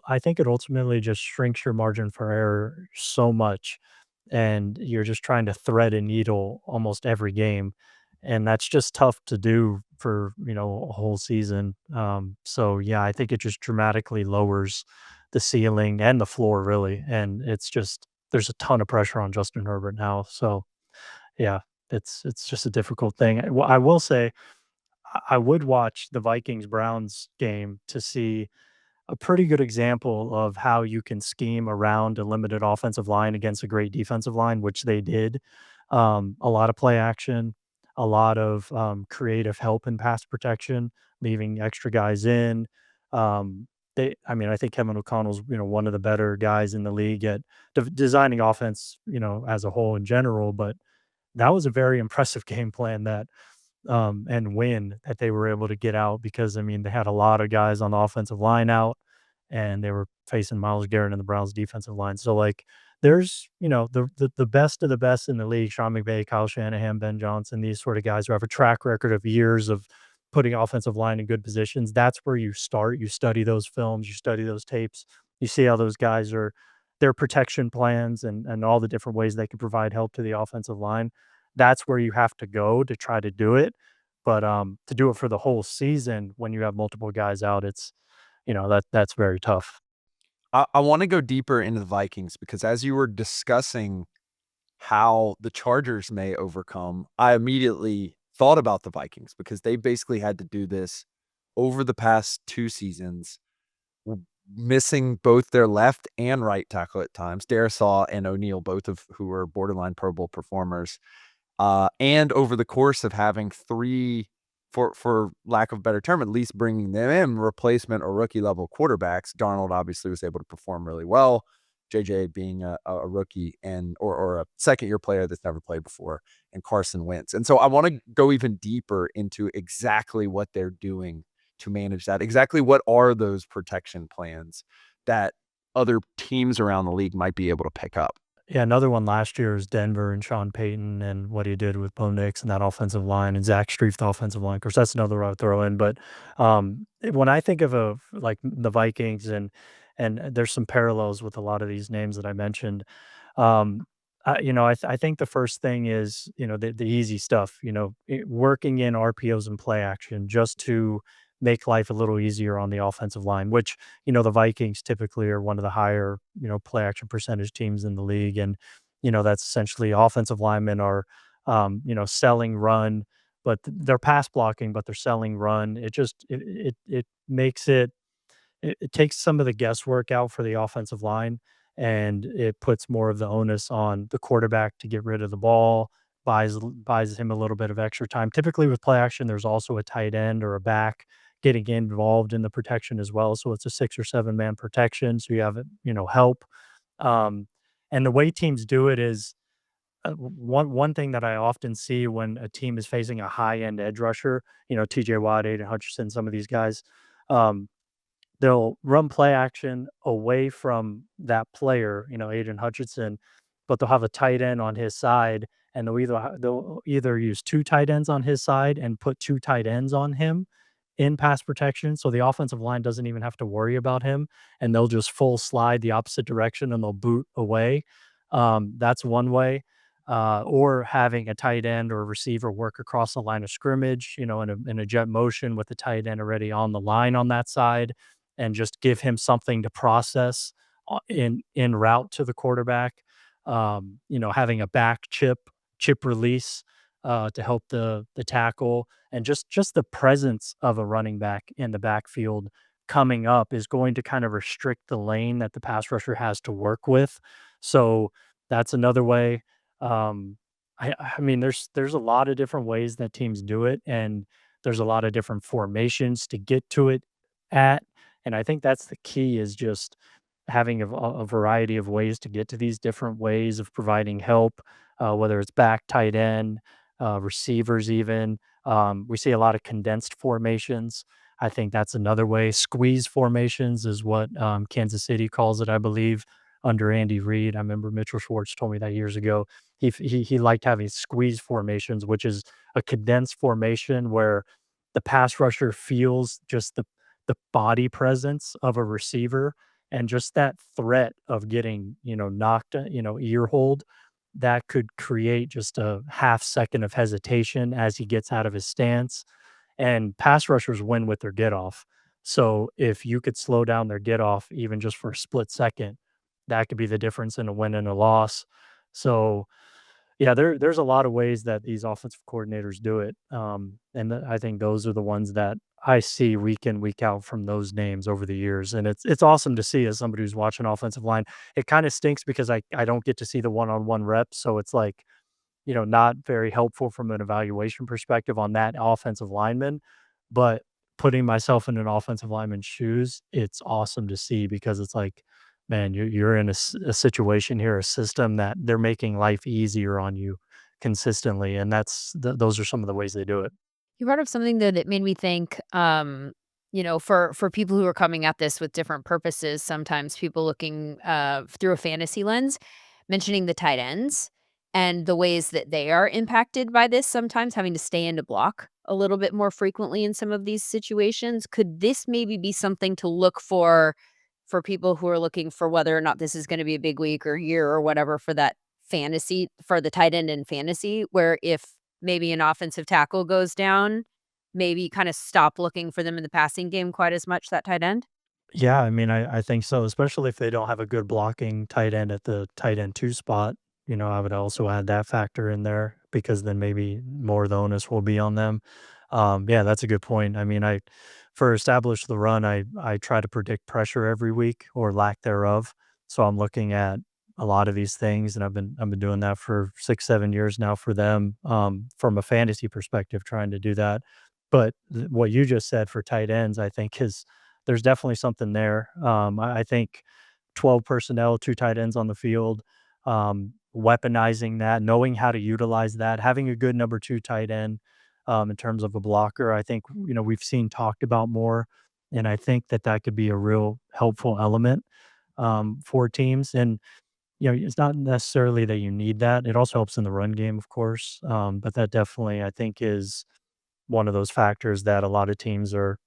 I think it ultimately just shrinks your margin for error so much, and you're just trying to thread a needle almost every game, and that's just tough to do for, a whole season. So yeah, I think it just dramatically lowers the ceiling and the floor really, and it's just there's a ton of pressure on Justin Herbert now. So yeah, it's just a difficult thing. I will say I would watch the Vikings Browns game to see a pretty good example of how you can scheme around a limited offensive line against a great defensive line, which they did. A lot of play action, a lot of creative help in pass protection, leaving extra guys in. Um, I mean, I think Kevin O'Connell's one of the better guys in the league at designing offense, as a whole in general. But that was a very impressive game plan and win that they were able to get out because I mean they had a lot of guys on the offensive line out, and they were facing Miles Garrett and the Browns defensive line. So like there's the best of the best in the league, Sean McVay, Kyle Shanahan, Ben Johnson, these sort of guys who have a track record of years of putting offensive line in good positions. That's where you start. You study those films, you study those tapes, you see how those guys are their protection plans and all the different ways they can provide help to the offensive line. That's where you have to go to try to do it. But, to do it for the whole season when you have multiple guys out, it's that's very tough. I want to go deeper into the Vikings because as you were discussing how the Chargers may overcome, I immediately thought about the Vikings because they basically had to do this over the past 2 seasons, missing both their left and right tackle at times. Darisaw and O'Neal, both of who were borderline Pro Bowl performers. And over the course of having 3, for lack of a better term, at least bringing them in, replacement or rookie level quarterbacks, Darnold obviously was able to perform really well. JJ being a rookie or a second-year player that's never played before, and Carson Wentz. And so I wanna go even deeper into exactly what they're doing to manage that. Exactly what are those protection plans that other teams around the league might be able to pick up? Yeah, another one last year is Denver and Sean Payton and what he did with Bo Nix and that offensive line and Zach Strief, the offensive line. Of course, that's another one I'd throw in. But when I think of like the Vikings and there's some parallels with a lot of these names that I mentioned. Um, I think the first thing is the easy stuff. Working in RPOs and play action just to make life a little easier on the offensive line, which the Vikings typically are one of the higher, play action percentage teams in the league. And, that's essentially offensive linemen are, selling run, but they're pass blocking, but they're selling run. It makes it takes some of the guesswork out for the offensive line, and it puts more of the onus on the quarterback to get rid of the ball, buys him a little bit of extra time. Typically with play action, there's also a tight end or a back getting involved in the protection as well. So it's a 6 or 7-man protection, so you have, help. Um, and the way teams do it is, one thing that I often see when a team is facing a high-end edge rusher, TJ Watt, Aiden Hutchinson, some of these guys, um, they'll run play action away from that player, Aiden Hutchinson, but they'll have a tight end on his side, and they'll either use 2 tight ends on his side and put 2 tight ends on him in pass protection, so the offensive line doesn't even have to worry about him, and they'll just full slide the opposite direction, and they'll boot away. That's one way, or having a tight end or a receiver work across the line of scrimmage, in a jet motion with the tight end already on the line on that side, and just give him something to process in route to the quarterback. Having a back chip release to help the tackle, and just the presence of a running back in the backfield coming up is going to kind of restrict the lane that the pass rusher has to work with. So that's another way. Um, I mean, there's a lot of different ways that teams do it, and there's a lot of different formations to get to it at. And I think that's the key is just having a variety of ways to get to these different ways of providing help, whether it's back, tight end, receivers, even. We see a lot of condensed formations. I think that's another way. Squeeze formations is what Kansas City calls it, I believe, under Andy Reid. I remember Mitchell Schwartz told me that years ago. He liked having squeeze formations, which is a condensed formation where the pass rusher feels just the body presence of a receiver and just that threat of getting, knocked, ear hold that could create just a half second of hesitation as he gets out of his stance. And pass rushers win with their get off. So if you could slow down their get off even just for a split second, that could be the difference in a win and a loss. So yeah, there's a lot of ways that these offensive coordinators do it, I think those are the ones that I see week in, week out from those names over the years, and it's awesome to see as somebody who's watching offensive line. It kinda stinks because I don't get to see the one-on-one reps, so it's like, not very helpful from an evaluation perspective on that offensive lineman. But putting myself in an offensive lineman's shoes, it's awesome to see because it's like, man, you're in a situation here, a system that they're making life easier on you consistently, and those are some of the ways they do it. You brought up something that it made me think, for people who are coming at this with different purposes, sometimes people looking through a fantasy lens, mentioning the tight ends and the ways that they are impacted by this, sometimes having to stay into block a little bit more frequently in some of these situations. Could this maybe be something to look for people who are looking for whether or not this is going to be a big week or year or whatever for that fantasy for the tight end in fantasy, where if maybe an offensive tackle goes down, maybe kinda stop looking for them in the passing game quite as much, that tight end? Yeah, I mean, I think so, especially if they don't have a good blocking tight end at the tight end 2 spot. I would also add that factor in there because then maybe more of the onus will be on them. Yeah, that's a good point. I mean, for establish the run, I try to predict pressure every week or lack thereof. So I'm looking at a lot of these things, and I've been doing that for 6, 7 years now for them, from a fantasy perspective, trying to do that. But what you just said for tight ends, I think is there's definitely something there. I think 12 personnel, 2 tight ends on the field, weaponizing that, knowing how to utilize that, having a good number 2 tight end, in terms of a blocker, I think, we've seen talked about more, and I think that that could be a real helpful element, for teams, and, it's not necessarily that you need that, it also helps in the run game, of course, but that definitely, I think, is one of those factors that a lot of teams are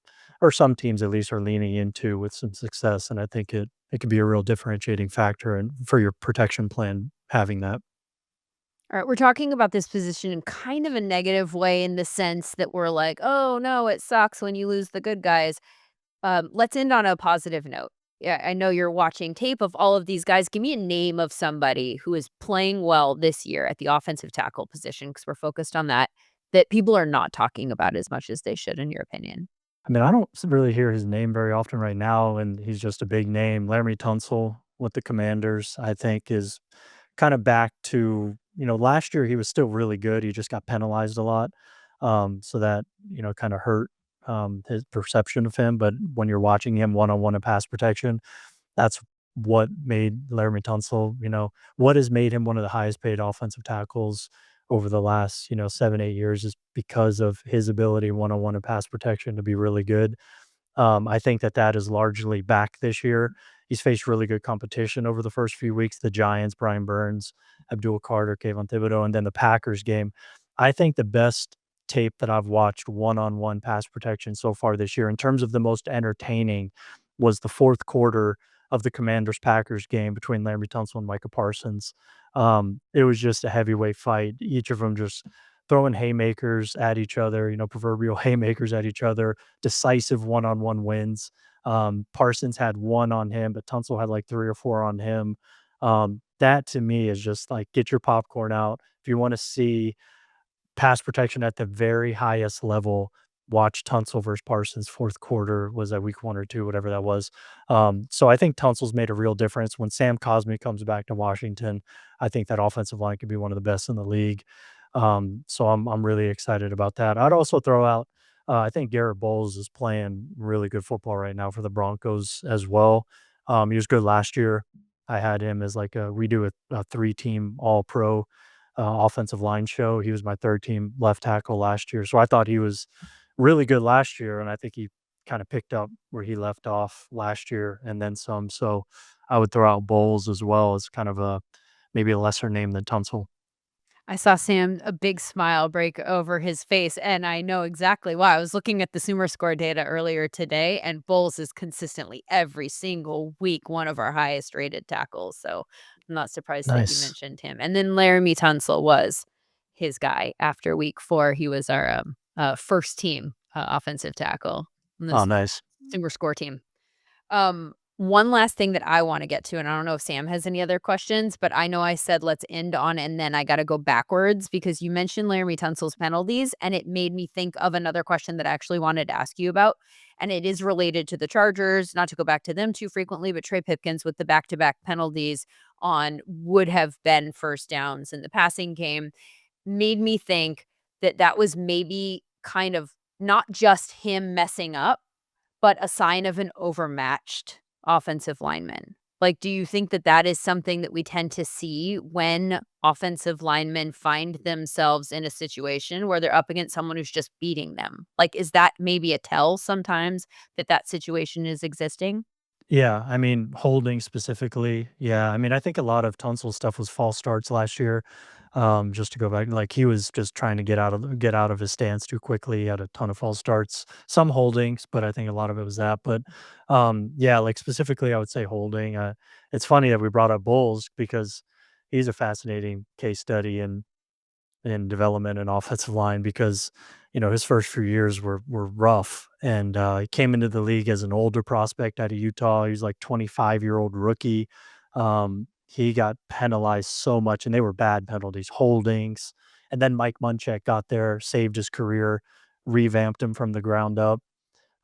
or some teams at least are leaning into with some success, and I think it could be a real differentiating factor and for your protection plan having that. Alright, we're talking about this position in kind of a negative way in the sense that we're like, "Oh, no, it sucks when you lose the good guys." Let's end on a positive note. Yeah, I know you're watching tape of all of these guys. Give me a name of somebody who is playing well this year at the offensive tackle position, because 'cause we're focused on that, that people are not talking about as much as they should, in your opinion. I mean, I don't really hear his name very often right now, and he's just a big name. Laramie Tunsil with the Commanders, I think, is kind of back to, last year he was still really good. He just got penalized a lot. So that, kind of hurt his perception of him. But when you're watching him one on one in pass protection, that's what made Laramie Tunsil, what has made him one of the highest paid offensive tackles over the last, 7, 8 years is because of his ability one on one in pass protection to be really good. I think that that is largely back this year. He's faced really good competition over the first few weeks. The Giants, Brian Burns, Abdul Carter, Kayvon Thibodeau, and then the Packers game. I think the best tape that I've watched one-on-one pass protection so far this year in terms of the most entertaining was the fourth quarter of the Commanders-Packers game between Larry Tunsil and Micah Parsons. It was just a heavyweight fight. Each of them just throwing haymakers at each other, proverbial haymakers at each other, decisive one-on-one wins. Parsons had 1 on him, but Tunsil had like 3 or 4 on him. That to me is just like, get your popcorn out. If you wanna see pass protection at the very highest level, watch Tunsil versus Parsons 4th quarter, was that week 1 or 2, whatever that was. So I think Tunsil's made a real difference. When Sam Cosmi comes back to Washington, I think that offensive line could be one of the best in the league. So I'm really excited about that. I'd also throw out, I think Garrett Bowles is playing really good football right now for the Broncos as well. He was good last year. I had him as like we do a 3-team all pro offensive line show. He was my 3rd team left tackle last year. So I thought he was really good last year. And I think he kind of picked up where he left off last year and then some. So I would throw out Bowles as well as kind of maybe a lesser name than Tunsil. I saw Sam a big smile break over his face, and I know exactly why. I was looking at the SumerScore data earlier today, and Bowles is consistently every single week one of our highest rated tackles, so I'm not surprised that you Nice. mentioned him. And then Laramie Tunsil was his guy after week 4. He was our, first team, offensive tackle on Oh, this nice. SumerScore team. One last thing that I wanna get to, and I don't know if Sam has any other questions, but I know I said let's end on and then I gotta go backwards because you mentioned Laramie Tunsil's penalties, and it made me think of another question that I actually wanted to ask you about, and it is related to the Chargers, not to go back to them too frequently, but Trey Pipkins with the back-to-back penalties on would have been first downs in the passing game. made me think that that was maybe kind of not just him messing up, but a sign of an overmatched offensive lineman. Like, do you think that that is something that we tend to see when offensive linemen find themselves in a situation where they're up against someone who's just beating them? Like, is that maybe a tell sometimes that that situation is existing? Yeah, I mean, holding specifically, yeah. I mean, I think a lot of Tunsil's stuff was false starts last year. Just to go back, like he was just trying to get out of his stance too quickly. He had a ton of false starts, some holdings, but I think a lot of it was that. But yeah, like specifically, I would say holding. It's funny that we brought up Bulls because he's a fascinating case study, in development and offensive line because his first few years were rough, and he came into the league as an older prospect out of Utah. He was like 25-year-old rookie. He got penalized so much, and they were bad penalties, holdings. And then Mike Munchak got there, saved his career, revamped him from the ground up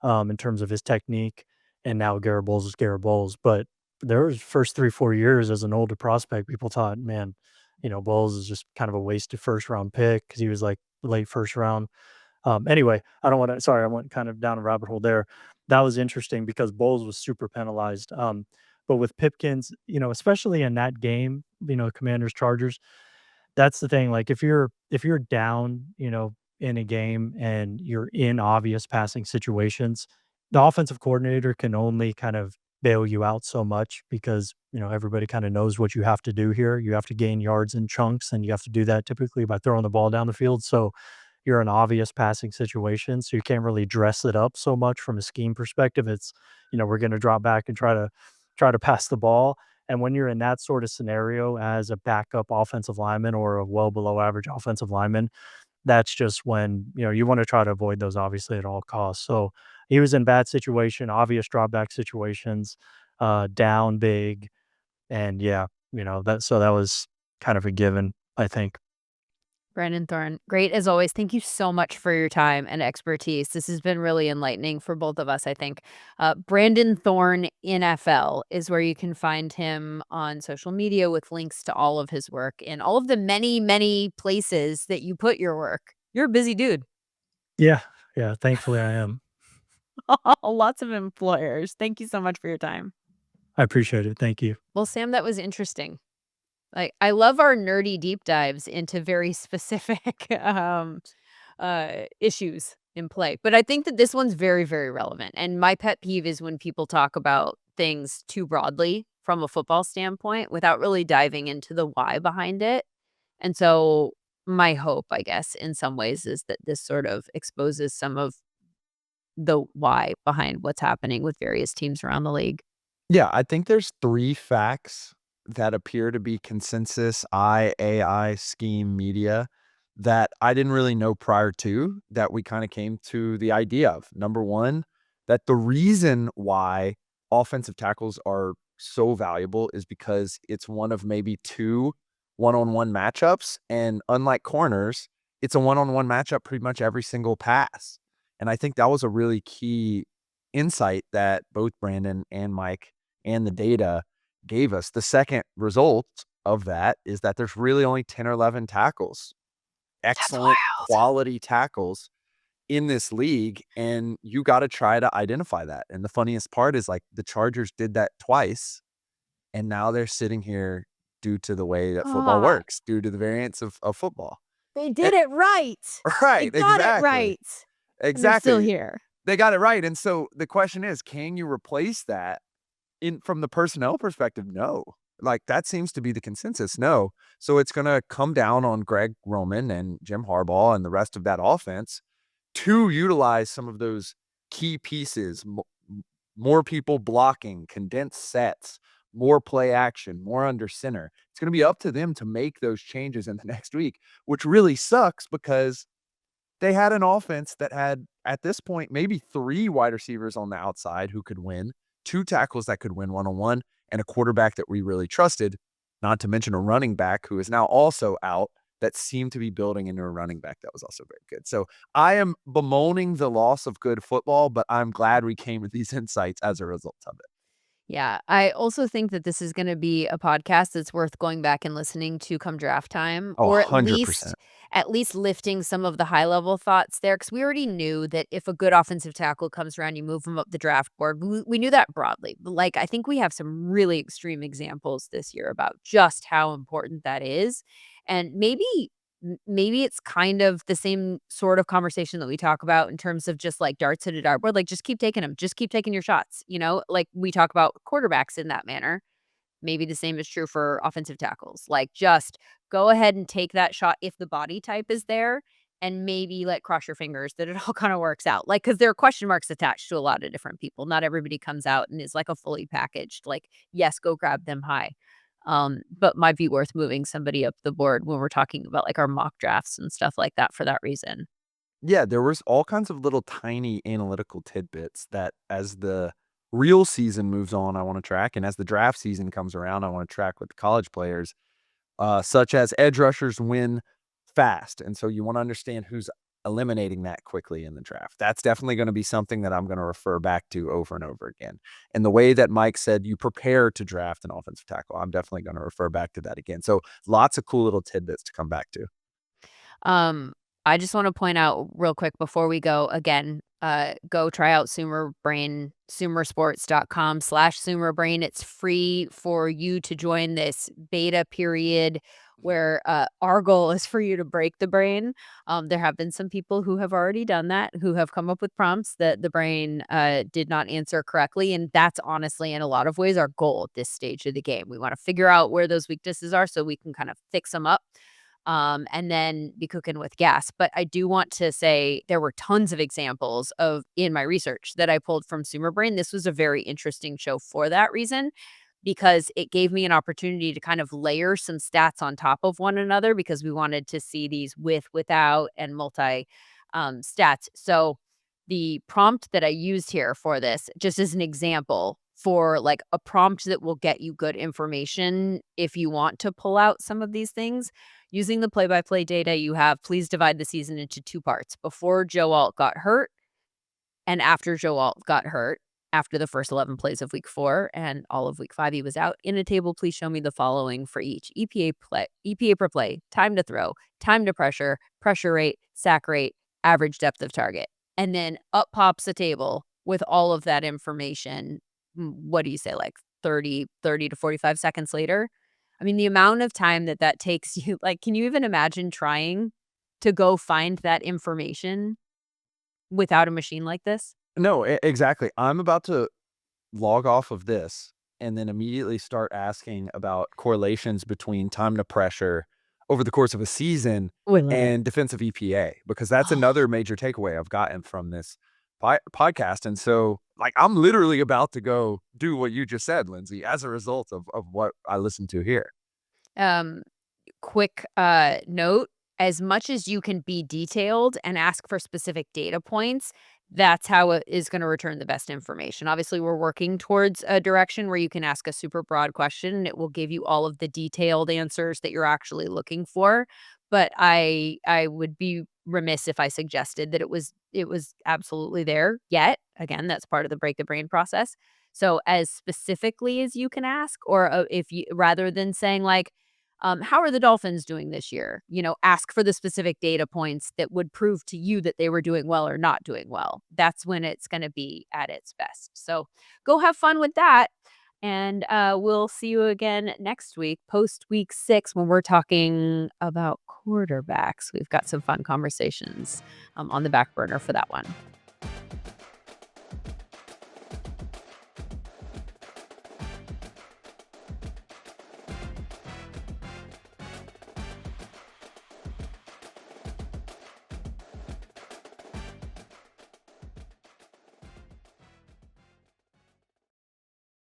in terms of his technique. And now Garrett Bowles is Garrett Bowles. But there was first 3, 4 years as an older prospect, people thought, man, Bowles is just kind of a wasted first round pick because he was like late first round. Anyway, I don't want to, sorry, I went kind of down a rabbit hole there. That was interesting because Bowles was super penalized. But with Pipkins, especially in that game, Commanders Chargers, that's the thing, like, if you're down, in a game and you're in obvious passing situations, the offensive coordinator can only kind of bail you out so much because, everybody kinda knows what you have to do here. You have to gain yards in chunks, and you have to do that typically by throwing the ball down the field, so you're in obvious passing situations, so you can't really dress it up so much from a scheme perspective. It's, we're gonna drop back and try to pass the ball, and when you're in that sort of scenario as a backup offensive lineman or a well below average offensive lineman, that's just when, you wanna try to avoid those obviously at all costs. So, he was in bad situation, obvious drawback situations, down big, and yeah, that was kind of a given, I think. Brandon Thorn, great as always. Thank you so much for your time and expertise. This has been really enlightening for both of us, I think. Brandon Thorn NFL is where you can find him on social media with links to all of his work in all of the many, many places that you put your work. You're a busy dude. Yeah, yeah, thankfully I am. Lots of employers. Thank you so much for your time. I appreciate it, thank you. Well, Sam, that was interesting. Like, I love our nerdy deep dives into very specific issues in play. But I think that this one's very, very relevant. And my pet peeve is when people talk about things too broadly from a football standpoint without really diving into the why behind it. And so my hope, I guess, in some ways is that this sort of exposes some of the why behind what's happening with various teams around the league. Yeah, I think there's 3 facts that appear to be consensus AI scheme media that I didn't really know prior to, that we kinda came to the idea of. Number 1, that the reason why offensive tackles are so valuable is because it's one of maybe 2 one-on-one matchups, and unlike corners, it's a one-on-one matchup pretty much every single pass. And I think that was a really key insight that both Brandon and Mike and the data gave us. The second result of that is that there's really only 10 or 11 tackles, That's excellent wild. quality tackles in this league, and you gotta try to identify that. And the funniest part is, like, the Chargers did that twice, and now they're sitting here due to the way that football Ah, works, due to the variance of football. they Eh did it right. They Right, got it exactly, right. And they're still exactly. here. They got it right, and so the question is, can you replace that in from the personnel perspective? No. Like, that seems to be the consensus, no. So it's gonna come down on Greg Roman and Jim Harbaugh and the rest of that offense to utilize some of those key pieces, more people blocking, condensed sets, more play action, more under center. It's gonna be up to them to make those changes in the next week, which really sucks because they had an offense that had, at this point, maybe 3 wide receivers on the outside who could win, 2 tackles that could win one-on-one, and a quarterback that we really trusted, not to mention a running back who is now also out that seemed to be building into a running back that was also very good. So I am bemoaning the loss of good football, but I'm glad we came to these insights as a result of it. Yeah, I also think that this is gonna be a podcast that's worth going back and listening to come draft time, Oh, or at least 100%. at least lifting some of the high level thoughts there, because we already knew that if a good offensive tackle comes around, you move them up the draft board. We knew that broadly. But like, I think we have some really extreme examples this year about just how important that is. And maybe it's kind of the same sort of conversation that we talk about in terms of just like darts at a dartboard. Like, just keep taking them, just keep taking your shots. Like we talk about quarterbacks in that manner. Maybe the same is true for offensive tackles. Like, just go ahead and take that shot if the body type is there, and maybe, like, cross your fingers that it all kinda works out. Like, because there are question marks attached to a lot of different people. Not everybody comes out and is, like, a fully packaged, like, "Yes, go grab them high." But might be worth moving somebody up the board when we're talking about, like, our mock drafts and stuff like that for that reason. Yeah, there was all kinds of little tiny analytical tidbits that as the real season moves on, I wanna track, and as the draft season comes around, I wanna track with college players, such as edge rushers win fast, and so you wanna understand who's eliminating that quickly in the draft. That's definitely gonna be something that I'm gonna refer back to over and over again. And the way that Mike said you prepare to draft an offensive tackle, I'm definitely gonna refer back to that again. So lots of cool little tidbits to come back to. Um, I just wanna point out real quick before we go, again, go try out Sumer Brain, sumersports.com/SumerBrain. It's free for you to join this beta period where, our goal is for you to break the brain. There have been some people who have already done that, who have come up with prompts that the brain, did not answer correctly, and that's honestly, in a lot of ways, our goal at this stage of the game. We wanna figure out where those weaknesses are so we can kind of fix them up, and then be cooking with gas. But I do want to say there were tons of examples of in my research that I pulled from Sumer Brain. This was a very interesting show for that reason, because it gave me an opportunity to kind of layer some stats on top of one another because we wanted to see these with, without, and multi stats. So the prompt that I used here for this, just as an example, for like a prompt that will get you good information if you want to pull out some of these things. Using the play by play data you have, please divide the season into two parts: before Joe Alt got hurt and after Joe Alt got hurt. After the first 11 plays of week 4 and all of week 5, he was out. In a table, please show me the following for each: EPA per play, time to throw, time to pressure, pressure rate, sack rate, average depth of target. And then up pops a table with all of that information. What do you say, like 30 to 45 seconds later? I mean, the amount of time that that takes you, like, can you even imagine trying to go find that information without a machine like this? No, exactly. I'm about to log off of this and then immediately start asking about correlations between time to pressure over the course of a season We love it. and defensive EPA, because that's another major takeaway I've gotten from this podcast. And so, like, I'm literally about to go do what you just said, Lindsay, as a result of what I listened to here. Um, quick note, as much as you can be detailed and ask for specific data points, that's how it is going to return the best information. Obviously, we're working towards a direction where you can ask a super broad question and it will give you all of the detailed answers that you're actually looking for. But I would be remiss if I suggested that it was absolutely there yet. Again, that's part of the break the brain process. So as specifically as you can ask, or if you, rather than saying like, how are the Dolphins doing this year? Ask for the specific data points that would prove to you that they were doing well or not doing well. That's when it's going to be at its best. So go have fun with that. And we'll see you again next week, post week 6, when we're talking about quarterbacks. We've got some fun conversations on the back burner for that one.